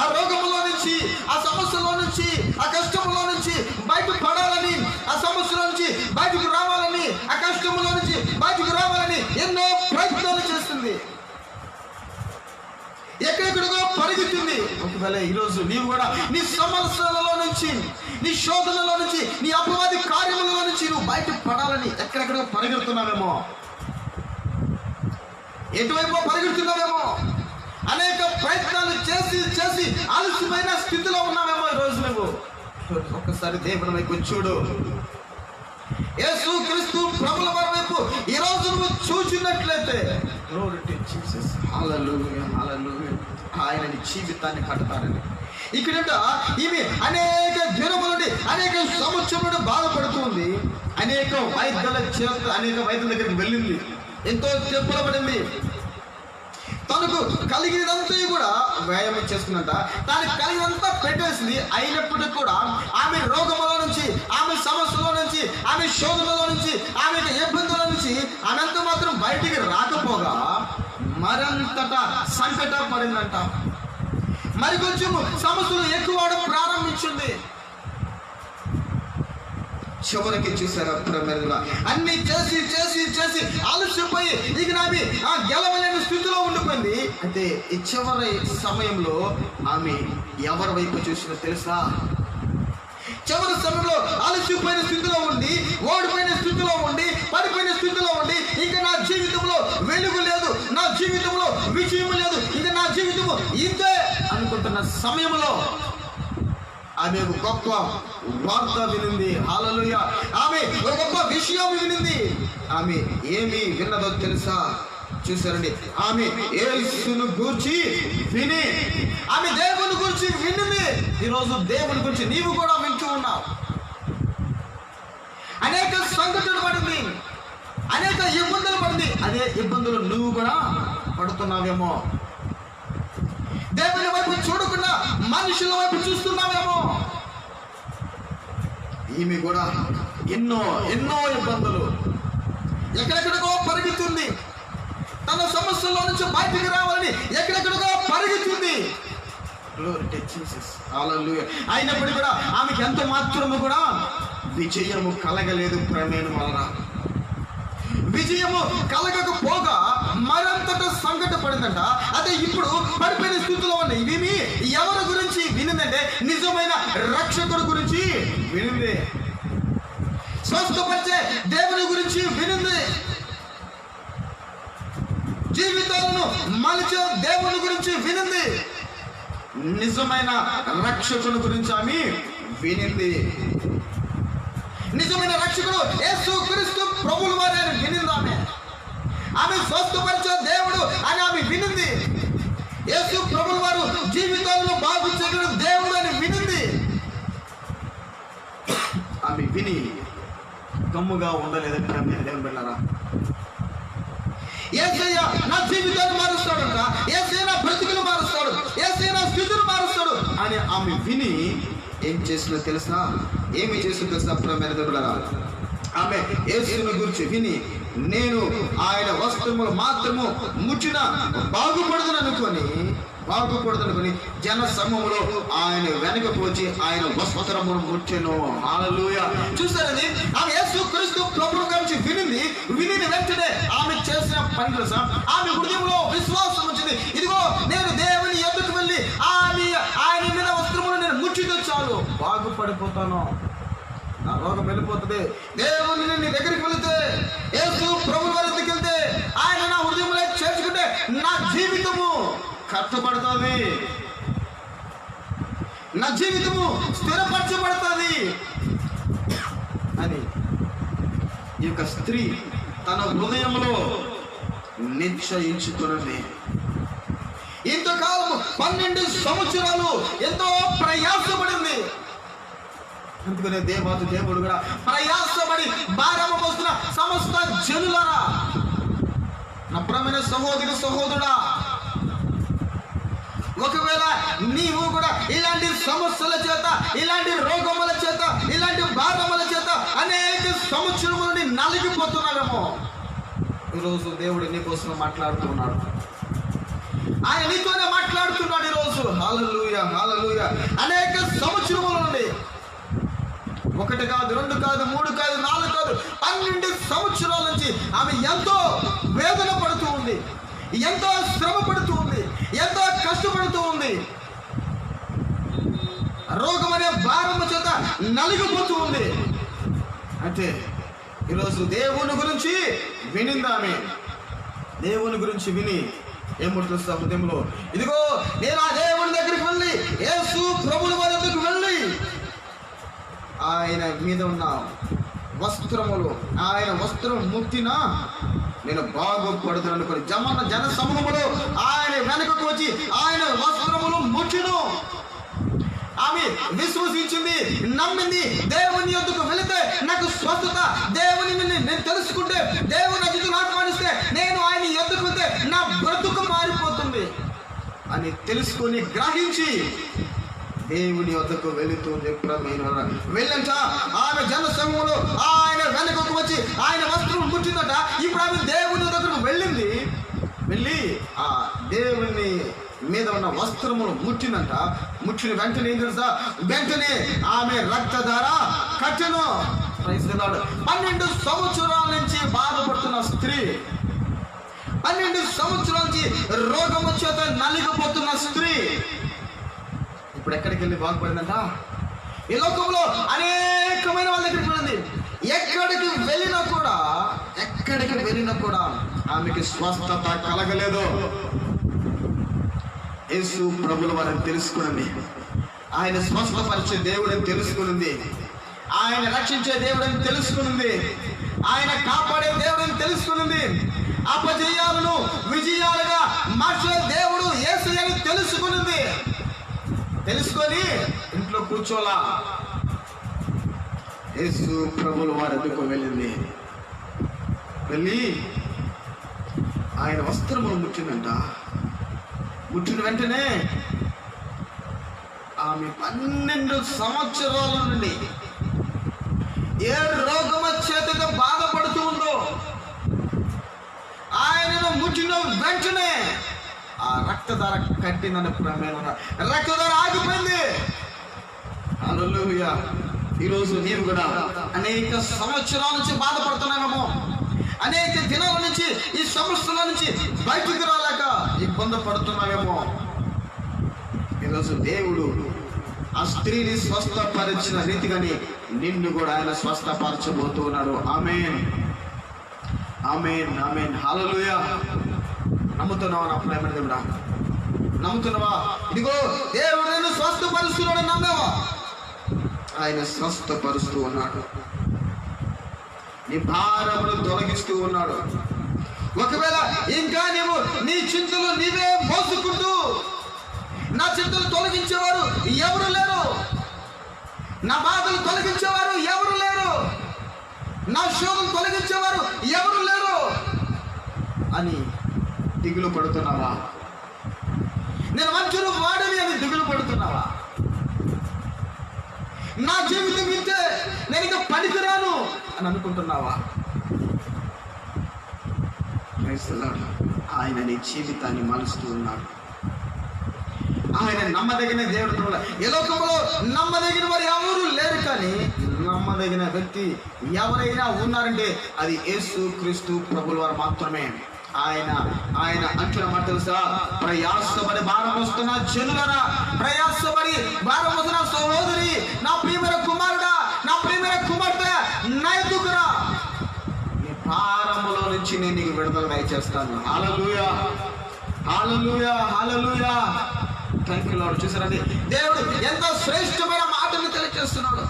ఆ రోగములో నుంచి, ఆ సమస్యలో నుంచి, ఆ కష్టములో నుంచి బయట పడాలని, ఆ సమస్యలో నుంచి బయటకు రావాలని, ఆ కష్టములో నుంచి బయటకు రావాలని ఎన్నో ప్రయత్నాలు చేస్తుంది. ఎక్కడెక్కడికో పరిగెత్తుంది. ఒకవేళ ఈరోజు నీవు కూడా నీ సమస్యలలో నుంచి, నీ శోధనలో నుంచి, నీ అపవాది కార్యములలో నుంచి నువ్వు బయట పడాలని ఎక్కడెక్కడో పరిగెడుతున్నావేమో, ఎటువైపో పరిగెడుతున్నావేమో, అనేక ప్రయత్నాలు చేసి చేసి ఆలస్యమైన స్థితిలో ఉన్నావేమో. ఈరోజు నువ్వు ఒక్కసారి దేవుని వైపు చూడు. యేసు క్రీస్తు ప్రభుల వారి వైపు ఈరోజు నువ్వు చూసినట్లయితే ఆయన జీవితాన్ని కడతారని. ఇక్కడ ఈమె అనేక దినముల నుండి, అనేక సంవత్సరం నుండి బాధపడుతుంది. అనేక వైద్యుల చేత, అనేక వైద్యుల దగ్గరికి వెళ్ళింది, ఎంతో చెప్పబడింది. తనకు కలిగినంతా కూడా వ్యాయామం చేసుకున్నంత, తనకు కలిగినంతా పెట్టేసింది. అయినప్పటికీ కూడా ఆమె రోగముల నుంచి, ఆమె సమస్యలో నుంచి, ఆమె శోధనలో నుంచి, ఆమె ఇబ్బందుల నుంచి ఆమెంత మాత్రం బయటికి రాకపోగా మరంతటా సంకట పడిందంట. మరి కొంచెం సమస్యలు ఎక్కువ ప్రారంభించింది. చివరికి చూసారా? అన్ని చేసి చేసి చేసి ఆలస్యపోయి ఇక నావి ఆ గెలవలేని స్థితిలో ఉండిపోయింది. అయితే ఈ చివరి సమయంలో ఆమె ఎవరి వైపు చూసినా తెలుసా? చివరి సమయంలో ఆలస్యపోయిన స్థితిలో ఉండి, ఓడిపోయిన స్థితిలో ఉండి, పడిపోయిన స్థితిలో ఉండి, ఇంకా నా జీవితంలో వెలుగు లేదు, నా జీవితంలో విజయం లేదు, ఇంకా నా జీవితము ఇంతే అనుకుంటున్న సమయంలో ఆమె ఒక గొప్ప వార్త వినింది. హల్లెలూయా! ఆమె ఒక గొప్ప విషయం వినింది. ఆమె ఏమి విన్నదో తెలుసా? చూసారండి, ఆమె యేసును గూర్చి విని, ఆమె దేవుని గురించి వినింది. ఈరోజు దేవుని గురించి నీవు కూడా వింటూ ఉన్నావు. అనేక సంకటాలు పడింది, అనేక ఇబ్బందులు పడింది. అదే ఇబ్బందులు నువ్వు కూడా పడుతున్నావేమో. దేవుని వైపు చూడకుండా మనుషుల వైపు చూస్తున్నావేమో. ఈమె కూడా ఎన్నో ఎన్నో ఇబ్బందులు, ఎక్కడెక్కడికో పరిగెత్తుంది. తన సమస్యల్లో నుంచి బయటికి రావాలని ఎక్కడెక్కడికో పరిగెత్తుంది. అయినప్పటికీ కూడా ఆమెకి ఎంత మాత్రము కూడా విజయము కలగలేదు. ప్రేమేను వలన విజయము కలగకపోగా మరంతట సంకట పడిందంట. అదే ఇప్పుడు పడిపోయిన స్థితిలో ఉన్నాయి. ఇవి ఎవరి గురించి వినిందంటే నిజమైన రక్షకుడు గురించి వినింది. స్వస్థపరిచే దేవుని గురించి వినింది. జీవితాలను మలిచే దేవుని గురించి వినింది. నిజమైన రక్షకుని గురించి ఆమె వినింది. నిజమైన రక్షకుడు యేసు క్రీస్తు ప్రభువుల వారు అని వినింది. ఆమె స్వస్థపరిచే దేవుడు అని ఆమె వినింది. యేసు ప్రభువుల వారు జీవితాలను బాగు చేయడం దేవుడు అని వినింది. ఆమె విని గమ్ముగా ఉండలేదంటే దేవుని బిడ్డలారా, యేసయ్య నా జీవితాన్ని మారుస్తాడంట, యేసయ్య నా బ్రతుకులు మారుస్తాడు, యేసయ్య నా స్థితిని మారుస్తాడు అని ఆమె విని ఏం చేసిందో తెలుసా? ఏమి చేసిందో తెలుసా? ప్రియమైన ఆమె యేసుని గురించి విని, నేను ఆయన వస్త్రములు మాత్రము ముట్టిన బాగుపడదని అనుకొని బాగుపడదనుకుని జన సమూహంలో ఆయన వెనకకు వచ్చి ఆయన వస్త్రమును ముట్టెను. హల్లెలూయా. చూసారండి, ఆమె యేసు క్రీస్తు ప్రభువు గురించి విని వెంటనే ఆమె చేసిన పని తెలుసా? ఆమె హృదయంలో విశ్వాసం వచ్చింది. ఇదిగో నేను దేవుని ఎదుకు వెళ్ళి ఆయన మీద వస్త్రమును నేను ముట్టితో చాలు బాగుపడిపోతాను, నా రోగం వెళ్ళిపోతుంది. దేవుని నీ దగ్గరికి వెళితే, యేసు ప్రభు వారి దగ్గరికి వెళ్తే, ఆయన నా హృదయంలో చేర్చుకుంటే నా జీవితము కట్టబడుతుంది, నా జీవితము స్థిరపరచబడుతుంది అని ఈ యొక్క స్త్రీ తన హృదయంలో నిశ్చయించుకున్నది. ఇంతకాలం 12 సంవత్సరాలు ఎంతో ప్రయాసపడింది. అందుకనే దేవుడు కూడా ప్రయాసపడి భారము మోస్తున్న సమస్త జనులారా, నా ప్రియమైన సహోదరుడా, ఒకవేళ నీవు కూడా ఇలాంటి సమస్యల చేత, ఇలాంటి రోగముల చేత, ఇలాంటి భారముల చేత అనేక సంవత్సరముల నుండి నలిగిపోతున్నావేమో, ఈరోజు దేవుడు నీ కోసం మాట్లాడుతున్నాడు. ఆయన నీతోనే మాట్లాడుతున్నాడు ఈరోజు. హల్లెలూయా, హల్లెలూయా. అనేక సంవత్సరముల నుండి, 1 కాదు, 2 కాదు, 3 కాదు, 4 కాదు, 12 సంవత్సరాల నుంచి ఆమె ఎంతో వేదన పడుతూ ఉంది, ఎంతో శ్రమ పడుతూ ఉంది, ఎంతో కష్టపడుతూ ఉంది. రోగం అనే భారము చేత నలిగిపోతూ ఉంది. అంటే ఈరోజు దేవుని గురించి వినిందామె. దేవుని గురించి విని ఏముంటుంది హృదయంలో? ఇదిగో నేను ఆ దేవుని దగ్గరికి వెళ్ళి, యేసు ప్రభువుల వారి దగ్గరికి వెళ్ళి ఆయన మీద ఉన్న వస్త్రములు, ఆయన వస్త్రం ముట్టినా నేను బాగుపడుతున్నాను అనుకుని జన సమూహములో ఆయన వెనకకు వచ్చి ఆయన వస్త్రములు ముట్టిను. ఆమె విశ్వసించింది, నమ్మింది. దేవుని యొద్దకు వెళితే నాకు స్వస్థత, దేవుని నేను తెలుసుకుంటే, దేవుని అతిథులు ఆహ్వానిస్తే, నేను ఆయన యొద్దకు వెళ్తే నా బ్రతుకు మారిపోతుంది అని తెలుసుకొని గ్రహించి దేవుని వద్దకు వెళుతుంది. వెళ్ళంట ఆమె జన సమూహంలో ఆయన వెనకకు వచ్చి ఆయన వస్త్రం ముట్టిందట. ఇప్పుడు ఆమె దేవుని వద్దకు వెళ్ళి ఆ దేవుని మీద ఉన్న వస్త్రమును ముట్టిందంట. ముట్టిన వెంటనే ఏం తెలుసా? వెంటనే ఆమె రక్తధార కట్టెను. 12 సంవత్సరాల నుంచి బాధపడుతున్న స్త్రీ, 12 సంవత్సరాల నుంచి రోగము చేత నలిగిపోతున్న స్త్రీ ఇప్పుడు ఎక్కడికి వెళ్ళి బాగుపడిందంట? ఈ లోకంలో అనేకమైన వాళ్ళ దగ్గరికి వెళ్ళింది. ఎక్కడికి వెళ్ళినా కూడా ఆమెకి స్వస్థత కలగలేదు. యేసు ప్రభువుల వారిని తెలుసుకున్నది, ఆయన స్వస్థపరిచే దేవుడని తెలుసుకున్నది, ఆయన రక్షించే దేవుడని తెలుసుకున్నది, ఆయన కాపాడే దేవుడని తెలుసుకున్నది, అపజయాలను విజయాలుగా మార్చే దేవుడు యేసు అని తెలుసుకున్నది. తెలుసుకొని ఇంట్లో కూర్చోలా, యేసు ప్రభువుల వారి వద్దకు వెళ్ళింది. వెళ్ళి ఆయన వస్త్రమును ముట్టిందంట. ముట్టిన వెంటనే ఆమె 12 సంవత్సరాల నుండి ఏ రోగమ చేతగా బాధపడుతూ ఉందో ఆయనను ముట్టిన వెంటనే ఆ రక్తధార కట్టిందని రక్తధార ఆగిపోయింది. హల్లెలూయా. ఈరోజు నీవు కూడా అనేక సంవత్సరాల నుంచి బాధపడుతున్నామేమో, అనేక దినాల నుంచి ఈ సమస్యల నుంచి బయటికి రాలేక ఇబ్బంది పడుతున్నామేమో. ఈరోజు దేవుడు ఆ స్త్రీని స్వస్థపరిచిన రీతిగాని నిన్ను కూడా ఆయన స్వస్థపరచబోతున్నాడు. ఆమేన్, ఆమేన్, ఆమేన్. హల్లెలూయా. నమ్ముతున్నావా నా ప్రేమ దేవుడా? నమ్ముతున్నావా? ఇదిగో దేవుడు నిన్ను స్వస్థపరుస్తున్నాడు. నమ్మావా? ఆయన స్వస్థపరుస్తూ ఉన్నాడు, నీ భారమును తొలగిస్తూ ఉన్నాడు. ఒకవేళ ఇంకా నీవు నీ చింతలు నీవే మోసుకుంటూ, నా చింతలు తొలగించేవారు ఎవరు లేరు, నా బాధలు తొలగించేవారు ఎవరు లేరు, నా శోధం తొలగించేవారు ఎవరు లేరు అని దిగులు పడుతున్నావా? నేను మంచులు వాడిని అని దిగులు పడుతున్నావా? నా జీవితం వింటే నేను ఇక పనికిరాను అని అనుకుంటున్నావా? ఆయన నీ జీవితాన్ని మలుస్తూ ఉన్నాడు. ఆయన నమ్మదగిన దేవుడు. ఈ లోకంలో నమ్మదగిన వారు ఎవరు లేరు, కానీ నమ్మదగిన వ్యక్తి ఎవరైనా ఉన్నారంటే అది యేసు క్రీస్తు ప్రభుల వారు మాత్రమే. ఆయన అంటున్న మాట తెలుసా? ప్రయాసపడి భారం వస్తున్న జనులరా, ప్రయాసపడి భారం వస్తున్న సహోదరి, నా ప్రియమైన కుమారుడా, నా ప్రియమైన కుమార్తె, నా ఎదుగురా, నీ భారములో నుంచి నేను నీకు విడుదల దయచేస్తాను. హల్లెలూయా, హల్లెలూయా, హల్లెలూయా. Thank you lord. చూసారండి, దేవుడు ఎంత శ్రేష్టమైన మాటలు తెలియజేస్తున్నాడు.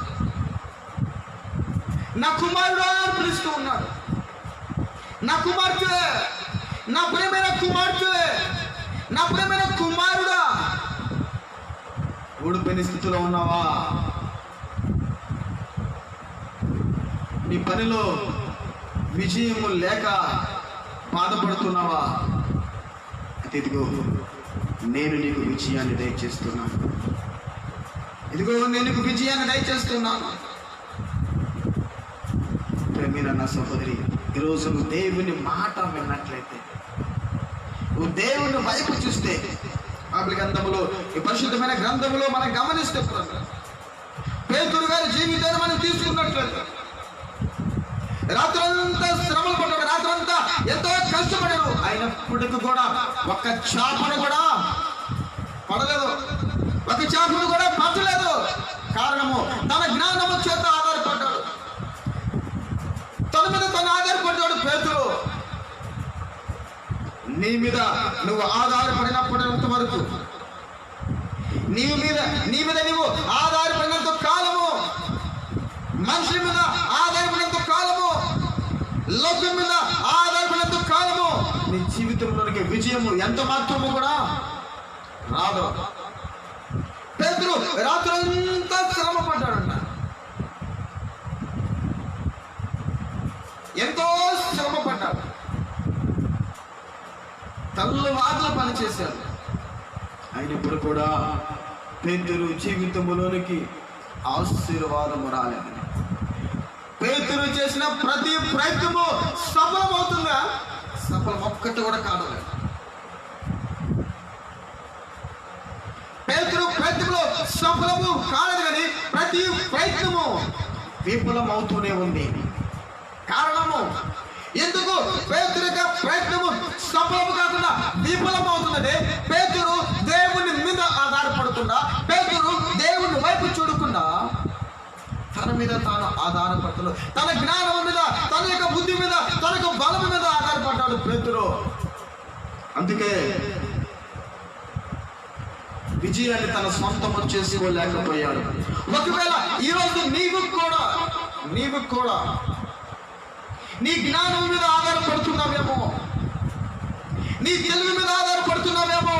నా కుమారుడు అని పిలుస్తూ ఉన్నాడు. నా కుమార్తె, నా ప్రియమైన కుమార్తె, నా ప్రియమైన కుమారుడా, ఓడిపోయిన స్థితిలో ఉన్నావా? నీ పనిలో విజయము లేక బాధపడుతున్నావా? ఇదిగో నేను నీకు విజయాన్ని దయచేస్తున్నాను. ఇదిగో నేను నీకు విజయాన్ని దయచేస్తున్నాను. ప్రేమైన నా సహోదరి, ఈరోజు నువ్వు దేవుని మాట విన్నట్లయితే, నువ్వు దేవుని వైపు చూస్తే, బైబిల్ గ్రంథములో, ఈ పరిశుద్ధమైన గ్రంథములో మనం గమనిస్తే, పేతురు గారి జీవితాన్ని మనం తీసుకున్నట్లయితే, రాత్రంతా శ్రమలు పడ్డాడు, రాత్రంతా ఎంతో కష్టపడాడు. అయినప్పటికీ కూడా ఒక్క చేపను కూడా పడలేదు, ఒక చేపను కూడా పట్టలేదు. కారణము తన జ్ఞానము చేత ఆధారపడ్డాడు, తన మీద తను ఆధారపడ్డాడు. పేతురు, నీ మీద నువ్వు ఆధారపడినంత వరకు, నీ మీద నువ్వు ఆధారపడినంత కాలము, మనుషుల మీద ఆధారపడినంత కాలము, లోకం మీద ఆధారపడినంత కాలము, నీ జీవితంలోనికి విజయము ఎంత మాత్రము కూడా రాదు. పేతురు రాత్రంతా శ్రమ పడ్డాడంట, ఎంతో శ్రమ పడ్డాడు, తల్లువాదులు పనిచేశాడు. అయినప్పుడు కూడా పేతురు జీవితంలోనికి ఆశీర్వాదము రాలేదు. పేతురు చేసిన ప్రతి ప్రయత్నము సఫలమవుతుందా? సఫలం ఒక్కటి కూడా కాదు. పేతురు ప్రయత్నంలో సఫలము కాలేదు, కానీ ప్రతి ప్రయత్నము విఫలం అవుతూనే ఉంది. కారణము ఎందుకు పేతురు యొక్క ప్రయత్నము సఫలము కాకుండా విఫలం అవుతుందంటే, పేతురు దేవుని మీద ఆధారపడుతుందా, పేతురు దేవుని వైపు చూడకుండా తన మీద తాను ఆధారపడుతున్నాడు. తన జ్ఞానం మీద, తన యొక్క బుద్ధి మీద, తన యొక్క బలం మీద ఆధారపడ్డాడు పేతురు. అందుకే విజయాన్ని తన సొంతము చేసుకోలేకపోయాడు. ఒకవేళ ఈరోజు నీవు కూడా నీ జ్ఞానం మీద ఆధారపడుతున్నావేమో, నీ తెలివి మీద ఆధారపడుతున్నావేమో,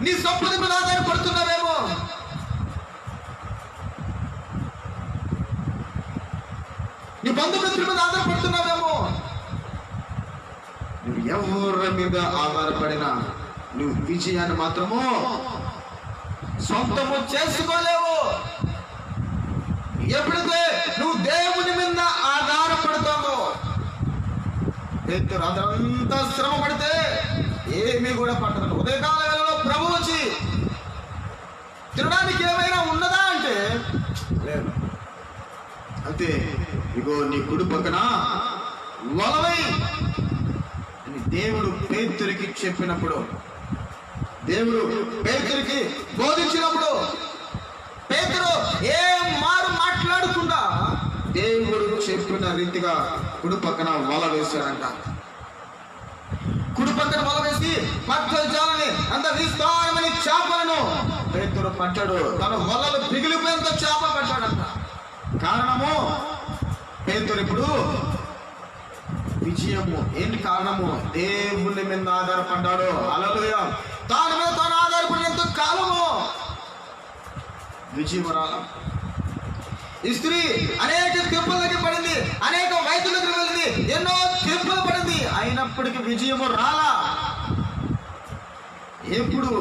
నీ సంపద మీద ఆధారపడుతున్నావేమో, నీ బంధుమిత్రుల మీద ఆధారపడుతున్నావేమో, నువ్వు ఎవరి మీద ఆధారపడినా నువ్వు విజయాన్ని మాత్రము సొంతము చేసుకోలేవు. ఎప్పుడైతే నువ్వు దేవుని మీద ఆధారపడతావో, అదంతా శ్రమ పడితే ఏమీ కూడా పట్టదు. ఉదయకాల వేళలో ప్రభు వచ్చి తినడానికి ఏమైనా ఉన్నదా అంటే లేదు. అంతే, ఇగో నీ కుడి పక్కన వలవై అని దేవుడు పేతురికి చెప్పినప్పుడు, దేవుడు పేతురికి బోధించినప్పుడు, పేతురు ఏం మాట్లాడకుండా దేవుడు చెప్పిన రీతిగా కుడి పక్కన వల వేశాడంట. కుడి పక్కన వల వేసి పట్టల జాలని, అంత విస్తారమైన చేపలను పేతురు పట్టాడు. తన వలలు పిగిలిపోయేంత చేప పట్టాడంట. కారణము పేతురు ఇప్పుడు విజయము. ఏంటి కారణము? దేవుని మీద ఆధారపడ్డాడు. హల్లెలూయా. తాను మీద తాను ఆధారపడినంత కాలము విజయవరాల. ఈ స్త్రీ అనేక తిప్పలకి పడింది, అనేక వైద్యులకు వెళ్ళింది, ఎన్నో తిప్పలు పడింది, అయినప్పటికీ విజయము రాలా. ఎప్పుడు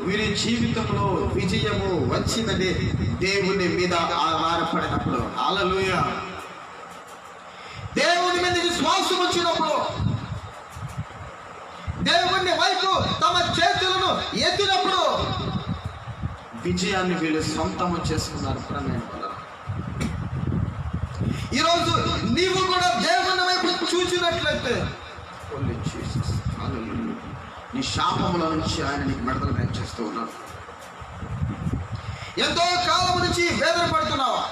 వీరి జీవితంలో విజయము వచ్చిందంటే దేవుని మీద ఆధారపడినప్పుడు. హల్లెలూయా. దేవుని మీద విశ్వాసం వచ్చినప్పుడు, దేవుని వైపు తమ చేతులను ఎత్తినప్పుడు విజయాన్ని వీళ్ళు సొంతము చేసుకున్నారు. ఈరోజు నీవు కూడా దేవుని వైపు చూసినట్లయితే నీ శాపముల నుంచి ఆయన నీకు విడుదల దయచేస్తూ ఉన్నాడు. ఎంతో కాలం నుంచి వేదన పడుతున్నావా?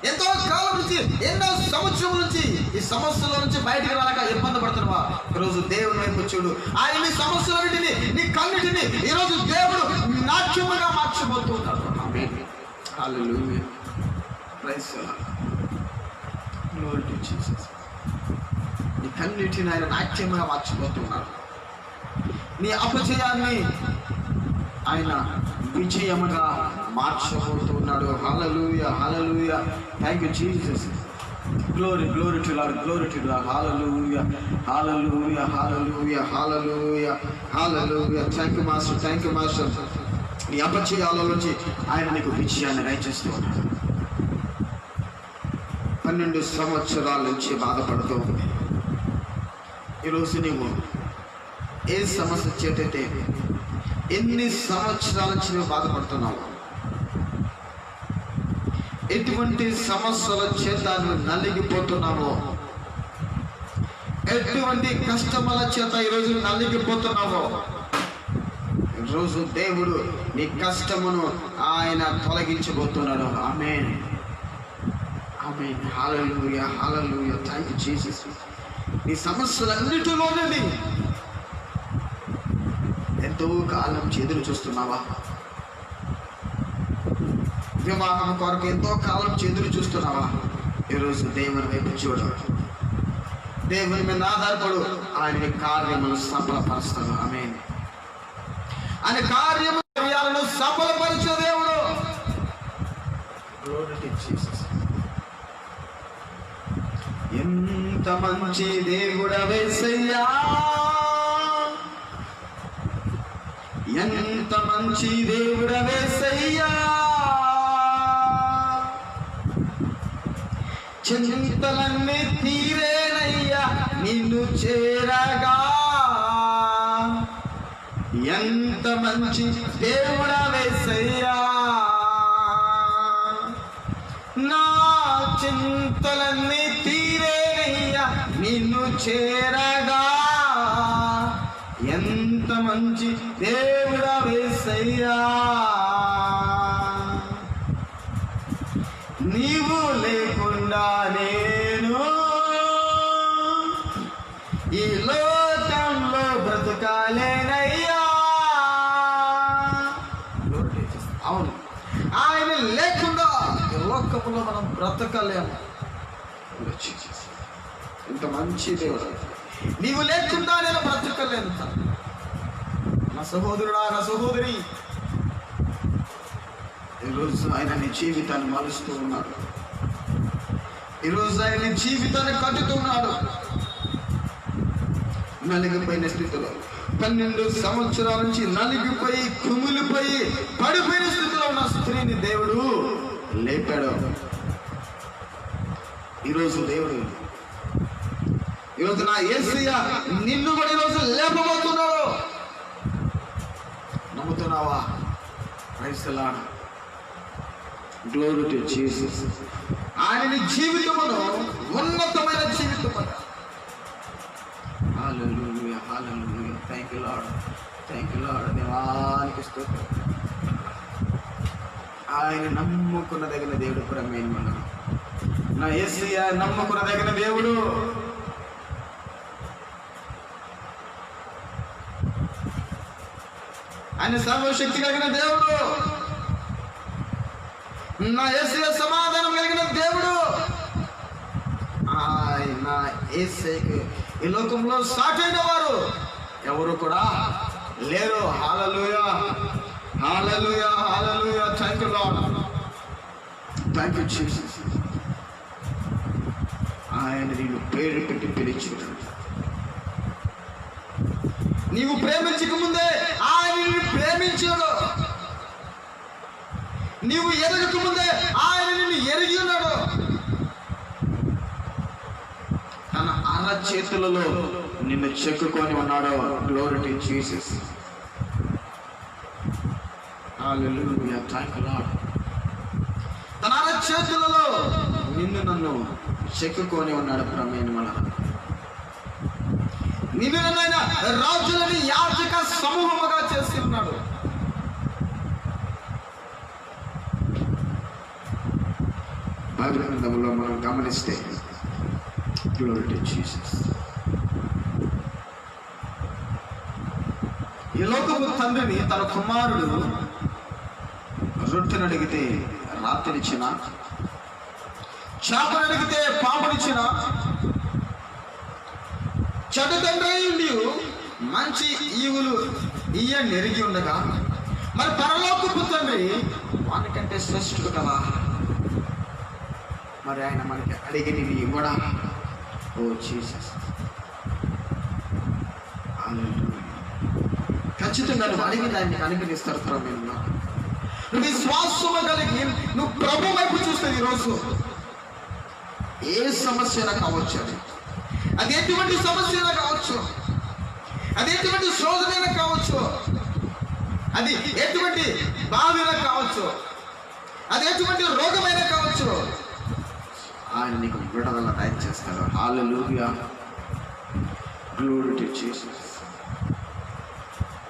ఎంతో కాలం నుంచి, ఎన్నో సంవత్సరం నుంచి ఈ సమస్యల నుంచి బయటికి రాక ఇబ్బంది పడుతున్నావా? ఈరోజు దేవుని వైపు చూడు. ఆయన నీ సమస్యలన్నిటిని, నీ కన్నిటిని ఈరోజు దేవుడు నాట్యముగా మార్చబోతున్నాడు. Hallelujah, praise the Lord, glory to Jesus. నీ కన్నిటిని ఆయన నాట్యముగా మార్చబోతున్నాడు. నీ అపజయాన్ని ఆయన విజయముగా మార్చబోతున్నాడు. Hallelujah, hallelujah, thank you Jesus. Glory, glory to Lord, glory to Lord. Hallelujah, hallelujah, hallelujah, hallelujah, hallelujah. Thank you master, thank you master. నీ అపజయాల నుంచి ఆయన నీకు విజయాన్ని దయచేస్తూ ఉన్నాడు. 12 సంవత్సరాల నుంచి బాధపడుతూ ఉంది. ఈరోజు నీవు ఏ సమస్య చేతైతే ఎన్ని సంవత్సరాల నుంచి నువ్వు బాధపడుతున్నావు, ఎటువంటి సమస్యల చేత నువ్వు నలిగిపోతున్నావో, ఎటువంటి కష్టముల చేత ఈరోజు నలిగిపోతున్నావో, ఈరోజు దేవుడు నీ కష్టమును ఆయన తొలగించబోతున్నాడు. ఆమేన్, ఆమేన్, హల్లెలూయా, హల్లెలూయా, థాంక్యూ జీసస్. నీ సమస్యలన్నిటిలోనే ఎంతో కాలం ఎదురు చూస్తున్నావా? వివాహం కొరకు ఎంతో కాలం ఎదురు చూస్తున్నావా? ఈరోజు దేవుని వైపు చూడు, దేవుని మీద ఆధారపడు. ఆయన కార్యములు సఫలపరుస్తాడు. ఆమేన్. ఆయన కార్యములను సఫలపరిచే దేవుడు. ఎంత మంచి దేవుడవే యేసయ్యా, ఎంత మంచి దేవుడవే యేసయ్యా, చింతలన్నీ తీరేనయ్యా నిన్ను చేరగా. ఎంత మంచి దేవుడవే యేసయ్యా, నా చింతలన్నీ తీరేనయ్యా నిన్ను చేరగా. ఎంత మంచి దేవుడవే యేసయ్యా, నీవు లేకుండా నేను ఈ లోకంలో బ్రతకాలేనయ్యా. అవును, ఆయన లేకుండా ఈ లోకంలో మనం బ్రతకలేము. ఇంత మంచి దేవుడు, నీవు లేకుండా నేను బ్రతకలేను. నా సహోదరుడా, నా సహోదరి, ఈరోజు ఆయన నీ జీవితాన్ని మలుస్తూ ఉన్నాడు. ఈరోజు ఆయన నీ జీవితాన్ని కట్టుతున్నాడు. నలిగిపోయిన స్థితిలో 12 సంవత్సరాల నుంచి నలిగిపోయి కుమిలిపోయి పడిపోయిన స్థితిలో ఉన్న స్త్రీని దేవుడు లేపాడు. ఈరోజు దేవుడు, ఈరోజు నా యేసయ్య నిన్ను కూడా ఈరోజు లేపబోతున్నాడు. నమ్ముతున్నావా? Praise the Lord, glory to Jesus. ఆయన నీ జీవితమును ఉన్నతమైన జీవితముగా. Hallelujah, hallelujah, thank you Lord, thank you Lord. దేవానికి స్తోత్రం. ఆయన నమ్ముకున్నదగిన దేవుడు ప్రేమ. నా యేసయ్య నమ్ముకున్నదగిన దేవుడు. ఆయన సర్వశక్తి కలిగిన దేవుడు. నా యేసయ్య సమాధానం కలిగిన దేవుడు. ఆయన యేసయ్యకి ఈ లోకంలో సాటైన వారు ఎవరు కూడా లేరు. Hallelujah, hallelujah, hallelujah, thank you Lord, thank you Jesus. ఆయన నీవు పేరు పెట్టి పిలిచాడు. నీవు ప్రేమించక ముందే ఆయన నిన్ను ప్రేమించాడు. నీవు ఎరగక ముందే ఆయన నిన్ను ఎరిగి ఉన్నాడు. తన అరచేతులలో నిన్ను చెక్కుకొని ఉన్నాడో. Glory to Jesus. Hallelujah. Thank you lord. తన చేతులలో నిన్ను నన్ను చెక్కుకొని ఉన్నాడు ప్రమేయం వలన. నిన్ను నన్ను ఆయన రాజులని యాజక సమూహముగా చేసి ఉన్నాడు. బైబిల్ గ్రంథంలో మనం గమనిస్తే గ్లోరీ టు జీసస్. ఈ లోకపు తండ్రిని తన కుమారుడు రొట్టెను అడిగితే రాత్రినిచ్చిన, చేపను అడిగితే పామునిచ్చిన, చెడు తండ్రి ఉండి మంచి ఈవులు నెరిగి ఉండగా మరి పరలోకపు తండ్రి వానికంటే శ్రేష్ఠుడు కదా. మరి ఆయన మనకి అడిగినవి ఇవ్వడా. ఓ జీసస్. ఖచ్చితంగా నువ్వు అడిగిన దాన్ని అనుగ్రహిస్తారు ప్రభువులో. నువ్వు విశ్వాసము కలిగి నువ్వు ప్రభు వైపు చూస్తే ఈరోజు ఏ సమస్య కావచ్చు, అది ఎటువంటి సమస్య కావచ్చు, అది ఎటువంటి శోధన కావచ్చు, అది ఎటువంటి బాధన కావచ్చు, అది ఎటువంటి రోగమైన కావచ్చు, ఆయన నీకు విడుదల దయచేస్తాడు. హల్లెలూయా. Glory to Jesus.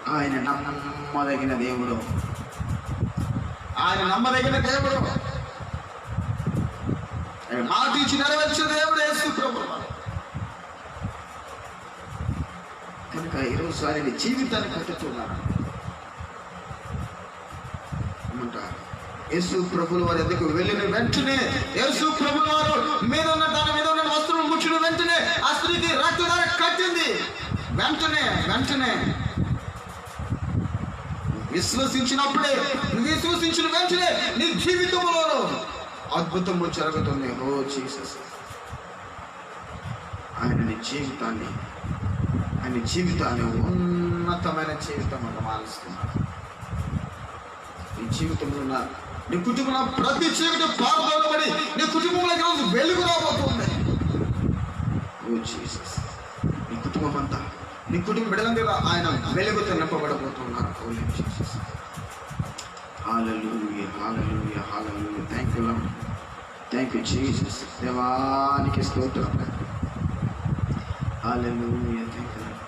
ఆయన నమ్మదగిన దేవుడు. ఆయన నమ్మదగిన దేవుడు. ఆయన మాట ఇచ్చి నెరవేర్చిన దేవుడు యేసు ప్రభువు. కనుక ఈరోజు ఆయన జీవితాన్ని కట్టుతున్నాడు. ఏమంటారు? యేసు ప్రభుల వారి ఎందుకు వెళ్ళిన వెంటనే యేసు ప్రభుల వారు మీద ఉన్న తన మీద ఉన్న వస్త్రం ముచ్చిన వెంటనే ఆ స్త్రీకి రక్తధార కట్టింది. వెంటనే విశ్వసించినప్పుడే, విశ్వసించిన వెంటనే నీ జీవితంలో అద్భుతము జరుగుతుంది. ఓ జీసస్. ఆయన జీవితాన్ని ఉన్నతమైన జీవితం మారుస్తున్నాడు. నీ జీవితంలో ఉన్న నీ కుటుంబంలో ప్రతి చీకటి పారదోలబడి నీ కుటుంబంలోకి రోజు వెలుగు రాబోతుంది. Oh Jesus. నీ కుటుంబం అంతా, నీ కుటుంబ బిడ్డలందరూ ఆయన వెలుగుతో నింపబడబోతున్నారు. Oh Jesus. Hallelujah. Hallelujah. Hallelujah. Thank you Lord. Thank you Jesus. దేవానికి స్తోత్రం. Hallelujah. Thank you Lord.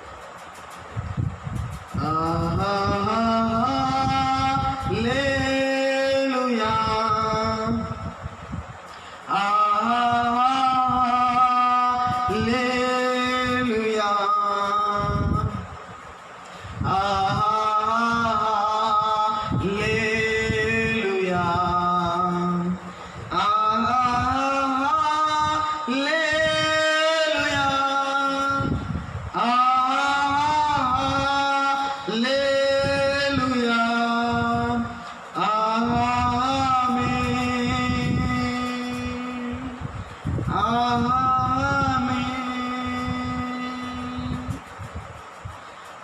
Hallelujah. Hallelujah. Hallelujah. Hallelujah. Hallelujah.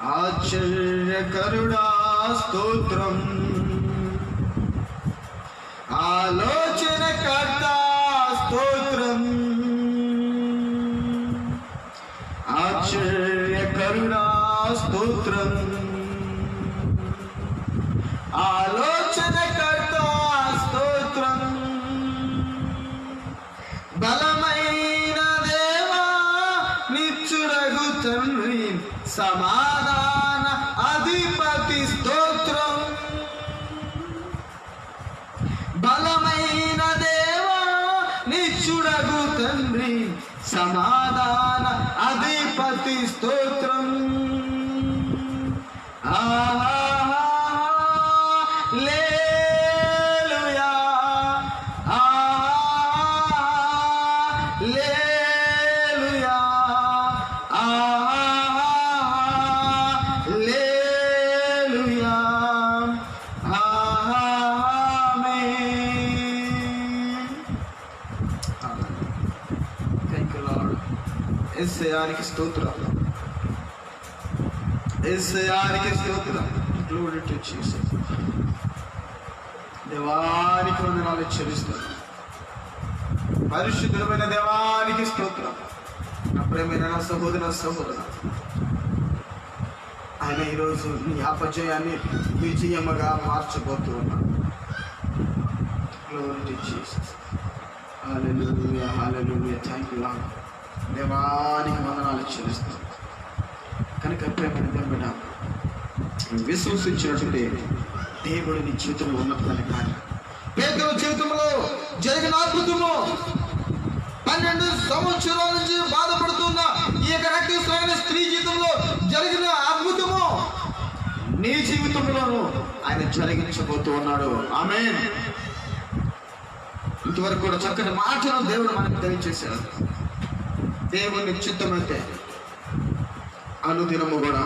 ఆశ్చర్యకరుడా స్తోత్రం. ఆలోచనకర్త స్తోత్రం. ఆశ్చర్యకరుడా స్తోత్రం. ఆలోచనకర్త స్తోత్రం. బలమైన దేవా నిత్యుడగు తండ్రి సమాధాన అధిపతి స్తోత్రం. బలమైన దేవా నిత్యుడగు తండ్రి సమాధాన అధిపతి స్తోత్రం. Hallelujah. Hallelujah. Hallelujah. Thank you Lord. యేసయ్యానికి స్తోత్రం. యేసయ్యానికి స్తోత్రం. Glory to Jesus. దేవానికి వందనాలు చెల్లిస్తాను. పరిశుద్ధమైన దేవానికి స్తోత్రం. నా ప్రేమైన సహోదర సహోదర, ఆయన ఈరోజు నీ అపజయాన్ని విజయముగా మార్చబోతూ ఉన్నాడు. Glory to Jesus. Hallelujah, hallelujah. Thank you, Lord. దేవానికి వందనాలు చెల్లిస్తాం. కనుక ప్రేమైన దేవుడ, విశ్వసించినటువంటి దేవుడు నీ జీవితంలో ఉన్నటువంటి కార్యం, పేదల జీవితంలో జరిగిన అద్భుతము, 12 సంవత్సరాల నుంచి బాధపడుతున్న ఈ యొక్క రక్తస్రావిన స్త్రీ జీవితంలో జరిగిన అద్భుతము నీ జీవితంలోనూ ఆయన జరిగించబోతూ ఉన్నాడు. ఆమేన్. ఇంతవరకు కూడా చక్కటి మాటను దేవుడు మనకు తెలియజేశాడు. దేవుని చిత్తమైతే అనుదినము కూడా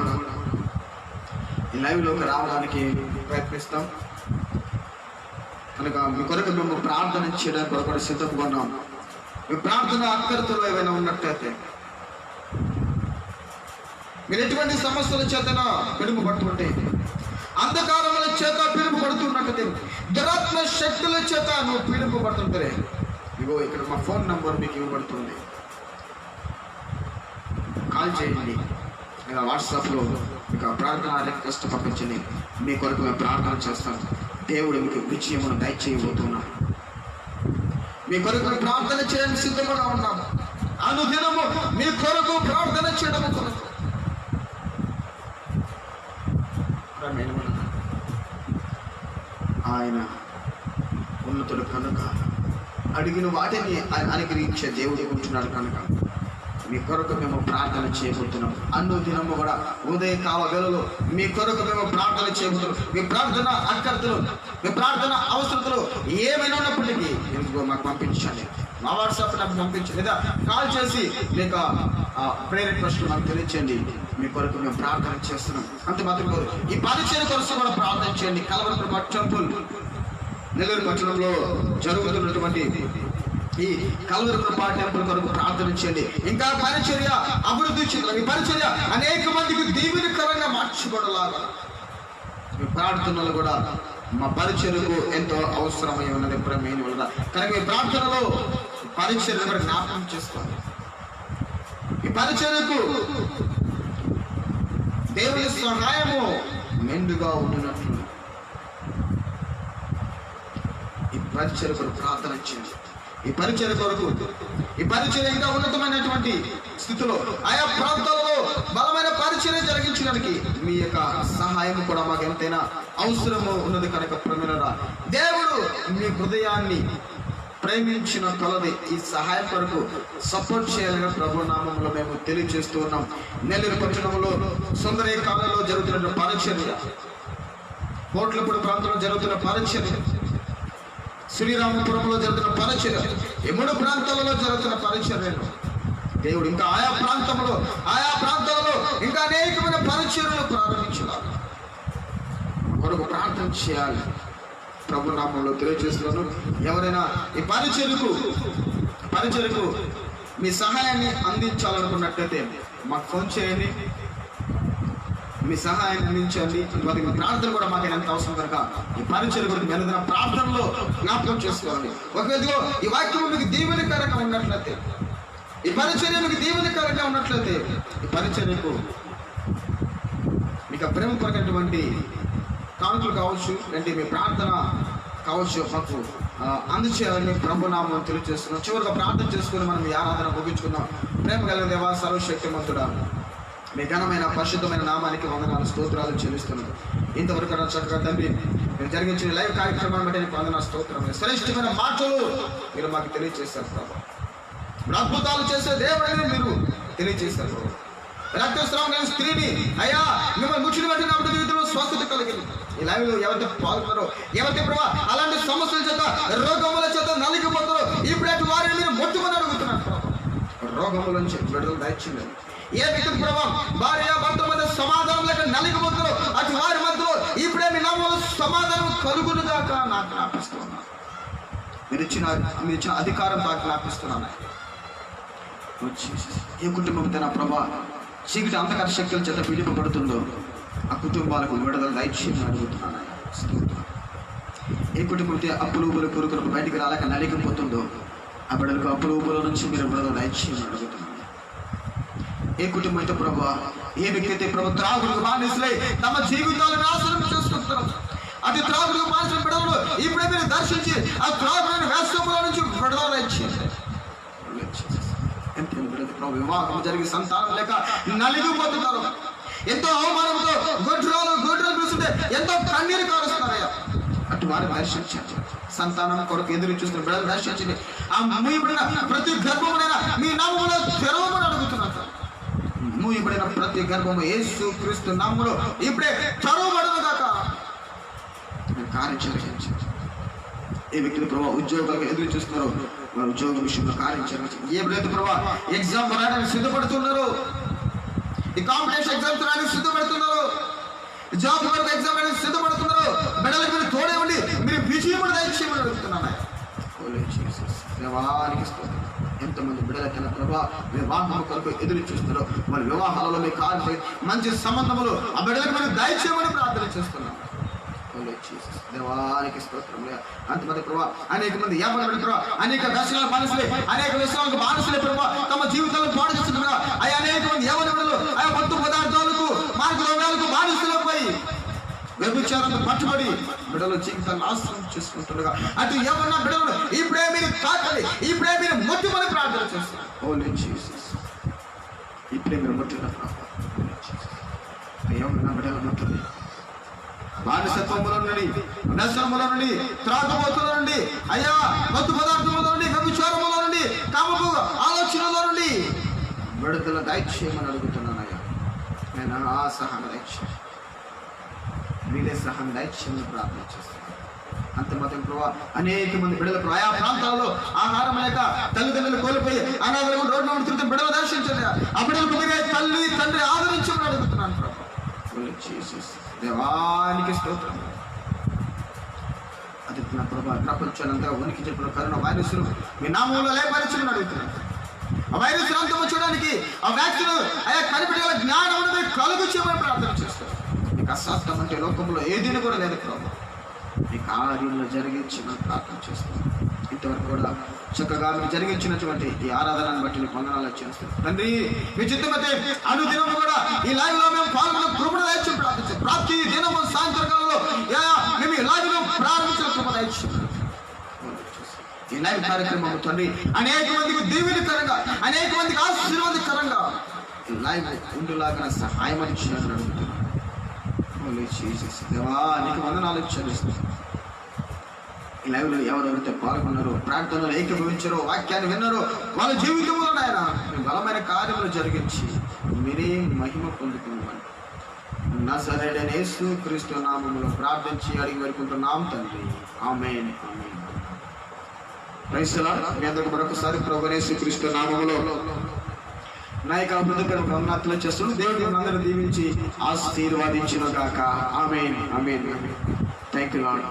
ఈ లైవ్లోకి రావడానికి ప్రయత్నిస్తాం. కనుక మీ కొరకు మేము ప్రార్థన చేయడానికి కూడా సిద్ధంగా ఉన్నాం. మీ ప్రార్థన అక్కరతలు ఏమైనా ఉన్నట్లయితే, మీరు ఎటువంటి సమస్యల చేతన పిలుపుపడుతుంటే, అంధకారముల చేత పిలుపుపడుతున్నట్లయితే, దురాత్మ శక్తుల చేత నువ్వు పిలుపుపడుతుంటే, ఇగో ఇక్కడ మా ఫోన్ నంబర్ మీకు ఇవ్వబడుతుంది. కాల్ చేయండి, లేదా వాట్సాప్లో మీకు ప్రార్థన రిక్వెస్ట్ పంపించండి. మీ కొరకు మేము ప్రార్థన చేస్తాం. దేవుడు మీకు విజయమును దయచేయబోతున్నాం. మీ కొరకు ప్రార్థన చేయడానికి సిద్ధంగా ఉన్నాము. అనుదినము మీ కొరకు ప్రార్థన చేయడం కొరకు ఆయన ఉన్నతుడు కనుక అడిగిన వాటిని ఆయన అనుగ్రహించే దేవుడు ఉంటున్నాడు. కనుక మీ కొరకు మేము ప్రార్థన చేయబోతున్నాం. అనుదినము కూడా ఉదయ కాలవేళలో మీ కొరకు మేము ప్రార్థన చేయబోతున్నాం. మీ ప్రార్థన అక్కర్తలు, మీ ప్రార్థన అవసరతలు ఏమైనా ఉన్నప్పటికీ ఎందుకో మాకు పంపించండి. మా వాట్సాప్ నాకు పంపించండి, లేదా కాల్ చేసి మీకు ప్రేయర్ రిక్వెస్ట్ మాకు తెలియచేయండి. మీ కొరకు మేము ప్రార్థన చేస్తున్నాం. అంత మాత్రం కాదు, ఈ పరిచయం కొరకు కూడా ప్రార్థన చేయండి. కలవరపురం టెంపుల్ నెల్లూరు పట్టణంలో జరుగుతున్నటువంటి ఈ కలవరపురం టెంపుల్ కొరకు ప్రార్థన చేయండి. ఇంకా పరిచర్య అభివృద్ధి చెందాలి. ఈ పరిచర్య అనేక మందికి దీవెనకరంగా మార్చబడలాగా మీ ప్రార్థనలు కూడా మా పరిచర్యకు ఎంతో అవసరమై ఉన్నది. ప్రేమైన వల్ల కనుక ఈ ప్రార్థనలో పరిచర్యను కూడా జ్ఞాపకం చేసుకోండి. ఈ పరిచర్యకు దేవుని సహాయము మెండుగా ఉండినట్లు ఈ పరిచర్య కొరకు ప్రార్థన చేయండి. ఈ పరిచర్య కొరకు, ఈ పరిచర్య ఇంకా ఉన్నతమైనటువంటి స్థితిలో ఆయా ప్రాంతాలలో బలమైన పరిచర్య జరిగించడానికి మీ యొక్క సహాయం కూడా మాకు ఎంతైనా అవసరము ఉన్నది. కనుక ప్రేమరా, దేవుడు మీ హృదయాన్ని ప్రేమించిన కొలది ఈ సహాయం కొరకు సపోర్ట్ చేయాలని ప్రభు నామంలో మేము తెలియజేస్తూ ఉన్నాం. నెల్లూరు పట్టణంలో సుందరయ్య కాలంలో జరుగుతున్న పరిచర్య, కోట్లపూడి ప్రాంతంలో జరుగుతున్న పరిచర్య, శ్రీరామపురంలో జరుగుతున్న పరిచర్య, ఈ 3 ప్రాంతాలలో జరుగుతున్న పరిచర్యను దేవుడు ఇంకా ఆయా ప్రాంతాలలో ఇంకా అనేకమైన పరిచర్యలు ప్రారంభించాలి. కొరకు ప్రార్థన చేయాలి. ప్రభు నామంలో తెలియజేస్తున్నాను. ఎవరైనా ఈ పరిచర్యకు మీ సహాయాన్ని అందించాలనుకున్నట్లయితే మాకు ఫోన్ చేయండి. మీ సహాయాన్ని అందించండి. మరి మీ ప్రార్థన కూడా మాకు ఎంత అవసరం కనుక ఈ పరిచర్య గురించి ఏదైనా ప్రార్థనలో జ్ఞాపకం చేసుకోవాలి. ఒకవేళ ఈ వాక్యం మీకు దీవెనకరంగా ఉన్నట్లయితే, ఈ పరిచర్య మీకు దీవెనకరంగా ఉన్నట్లయితే, ఈ పరిచర్యకు మీకు ప్రేమ కొరకటువంటి కానుకలు కావచ్చు, అంటే మీ ప్రార్థన కావచ్చు, మాకు అందచేయాలని ప్రభునామం తెలియజేస్తున్నాం. చివరిగా ప్రార్థన చేసుకుని మనం ఈ ఆరాధన ముగించుకుందాం. ప్రేమ కలిగిన దేవా, సర్వశక్తిమంతుడా, మీ ఘనమైన పరిశుద్ధమైన నామానికి వందనాలు స్తోత్రాలు చెల్లిస్తున్నాను. ఇంతవరకు చక్కగా తండ్రి మీరు జరిగించిన లైవ్ కార్యక్రమాన్ని బట్టి నీకు వందనాలు స్తోత్రమైన శ్రేష్టమైన మాటలు మీరు మాకు తెలియజేస్తారు ప్రభు. అద్భుతాలు చేసే దేవుడని మీరు తెలియజేస్తారు ప్రభు. రక్తస్రావం స్త్రీని అయ్యా మిమ్మల్ని ముచ్చిన బట్టి నా జీవితంలో స్వస్థత కలిగింది. ఈ లైవ్ లో ఎవరైతే పాల్గొన్నారో, ఎవరైతే ప్రభావ అలాంటి సమస్యల చేత, రోగముల చేత నలిగిపోతారో, ఇప్పుడు వారిని మీరు మొట్టుమని అడుగుతున్నారు ప్రభావ. రోగముల నుంచి విడుదల దయచేయండి. ఏ వ్యక్తి ప్రభావం భార్య భర్త మధ్య సమాధానం లేక నలిగిపోతారో అటు వారి మధ్యలో ఇప్పుడే మీ నామములో సమాధానం కలుగునుగాక నాకు జ్ఞాపిస్తున్నాను. మీరు ఇచ్చిన అధికారం నాకు జ్ఞాపిస్తున్నాను. ఏ కుటుంబంతో నా ప్రభా చీకటి అంధకార శక్తుల చేత పీడింపబడుతుందో ఆ కుటుంబాలకు విడుదల దయచేయమని అడుగుతున్నాను. ఏ కుటుంబంతో అప్పులు ఊపులు కొరకు బయటికి రాలేక నలిగిపోతుందో ఆ బిడ్డలకు అప్పులు ఊపుల నుంచి మీరు విడుదల దయచేయమని అడుగుతున్నాను. ఏ కుటుంబం అయితే ప్రభు, ఏ వ్యక్తి అయితే ప్రభు త్రాగుడుకు బానిసలై తమ జీవితాలను నాశనం చేసుకుంటున్నారు, అటు త్రాగుడుకు బానిసల బిడ్డలు ఇప్పుడే మీరు దర్శించి ఆ త్రాగుడైన వ్యసనంలో నుంచి విడుదల ఇచ్చింది. ఎంత బిడ్డలు ప్రభు వివాహం జరిగి సంతానం లేక నలిగిపోతున్నారు, ఎంతో అవమానంతో గొడ్రాలు చూస్తుంటే ఎంతో కన్నీరు కారుస్తున్నారయ్యా. అటు వారిని దర్శించండి, సంతానం కొరకు ఎదురు చూస్తున్న బిడ్డలు దర్శించండి. ఆ మూయబడిన ప్రతి గర్భమునైనా మీ నామములో తెరవమని అడుగుతున్నారు. మూయబడిన ప్రతి గర్భము యేసు క్రీస్తు నామములో ఇప్పుడే తెరవబడును గాక. కార్యం జరిగించండి. ఏ వ్యక్తులు ప్రభావ ఉద్యోగాలకు ఎదురు చూస్తున్నారో వారి ఉద్యోగ విషయంలో కార్యం జరిగించండి. ఏ వ్యక్తి ప్రభావ ఎగ్జామ్ రాయడానికి సిద్ధపడుతున్నారు, ఈ కాంపిటీషన్ ఎగ్జామ్స్ రాయడానికి సిద్ధపడుతున్నారు, జాబ్ వరకు ఎగ్జామ్ రాయడానికి సిద్ధపడుతున్నారు, బిడ్డలకు మీరు తోడే ఉండి మీరు విజయం దయచేయమని అడుగుతున్నాను. దేవానికి స్తోత్రం. ఎంతమంది బిడ్డలకైనా ప్రభా వివాహం కొరకు ఎదురు చూస్తున్నారో వాళ్ళ వివాహాలలో మీ కార్యం మంచి సంబంధములు ఆ బిడ్డలకు మీరు దయచేయమని ప్రార్థన చేస్తున్నాం. దేవానికి స్తోత్రం. అంతమంది ప్రభా అనేక మంది అనేక దర్శనాల బానిసలే, అనేక విషయాలకు బానిసలే ప్రభా తమ జీవితాలను పాడు చేస్తున్నారు. అవి అనేక మంది యవనులు ఆయా మత్తు పదార్థాలకు మార్గద్రవ్యాలకు బానిసలపై వ్యభిచారంతో పట్టుబడి బిడ్డలు జీవితాన్ని నాశనం చేసుకుంటుండగా అటు ఎవరన్నా బిడ్డలు ఇప్పుడే మీరు తాకండి, ఇప్పుడే మీరు ముట్టుమని ప్రార్థన చేస్తారు. ఓన్లీ జీసస్ ఇప్పుడే మీరు ముట్టుకున్న ఎవరన్నా బిడ్డలు ముట్టుంది బానిసత్వముల నుండి, వ్యసనముల నుండి, త్రాగుబోతుల నుండి, అయ్యా మత్తు పదార్థముల నుండి, వ్యభిచారముల నుండి, కామపు ఆలోచనల నుండి విడుదల దయచేయమని అడుగుతున్నాను. అయ్యా నేను ఆ సహాయం దయచేయండి, మీరే సహాయం దయచేయమని ప్రార్థన చేస్తున్నాను. అంతమాత్రం ప్రభావ అనేక మంది బిడ్డలకు ఆయా ప్రాంతాల్లో ఆహారం లేక తల్లిదండ్రులు కోల్పోయి అనాథలకు రోడ్డు తిరుగుతూ బిడ్డలు దర్శించండి. ఆ బిడ్డలకు మీరే తల్లి తండ్రి ఆదరించమని అడుగుతున్నాను ప్రభావ. దేవానికి స్తోత్రం. అది నా ప్రభా ప్రపంచానంతా ఉనికి చెప్పిన కరోనా వైరస్ మీ నామంలో లేపరిచమని అడుగుతున్నాను. ఆ వైరస్ అంతం వచ్చడానికి ఆ వ్యాక్సిన్ అయ్యా కనిపెట్టగల జ్ఞానం కలుగు చేయమని ప్రార్థన చేస్తారు. మీకు అసాధ్యం అంటే లోకంలో ఏదైనా కూడా లేదు ప్రభా, మీ కార్యంలో జరిగించమని ప్రార్థన చేస్తాను. ఇంతవరకు కూడా చక్కగా మీరు జరిగించినటువంటి ఈ ఆరాధనను బట్టి మీకు వందనాలు చేస్తాం తండ్రి. మీ చిత్తమైతే అనుదినం కూడా ఈ లైవ్ లో మేము పాల్గొన్న కృపణ దయచేసి ప్రార్థించాం. ప్రతి దినము సాయంత్రకాలంలో మేము ఈ లైవ్ లో ప్రారంభించిన కృపణ దయచేసి ఈ లైవ్ కార్యక్రమం తండ్రి అనేక మందికి దీవెనకరంగా, అనేక మందికి ఆశీర్వాదకరంగా ఈ లైవ్ ఉండులాగా సహాయం ఇచ్చినట్టు అడుగుతున్నాను. దేవా నీకు వందనాలు చెల్లిస్తున్నాను. ఈ లైవ్లో ఎవరెవరైతే పాల్గొన్నారో, ప్రార్థనలు ఏకీభవించారో, వాక్యాన్ని విన్నారో వాళ్ళ జీవితంలో ఆయన బలమైన కార్యములు జరిగించి మీరే మహిమ పొందుతున్నాను. నజరేయుడైన యేసు క్రీస్తు నామములో ప్రార్థించి అడిగి వేడుకుంటున్నాం తండ్రి. ఆమేన్. ఆమేన్. Praise the Lord. మీ అందరికీ మరొకసారి ప్రభువైన యేసు క్రీస్తు నామములో నాయక హృదయపూర్వక వందనాలు చేస్తున్నాను. దేవుడు మనందరిని దీవించి ఆశీర్వదించును గాక. ఆమేన్. ఆమేన్. Thank you lord.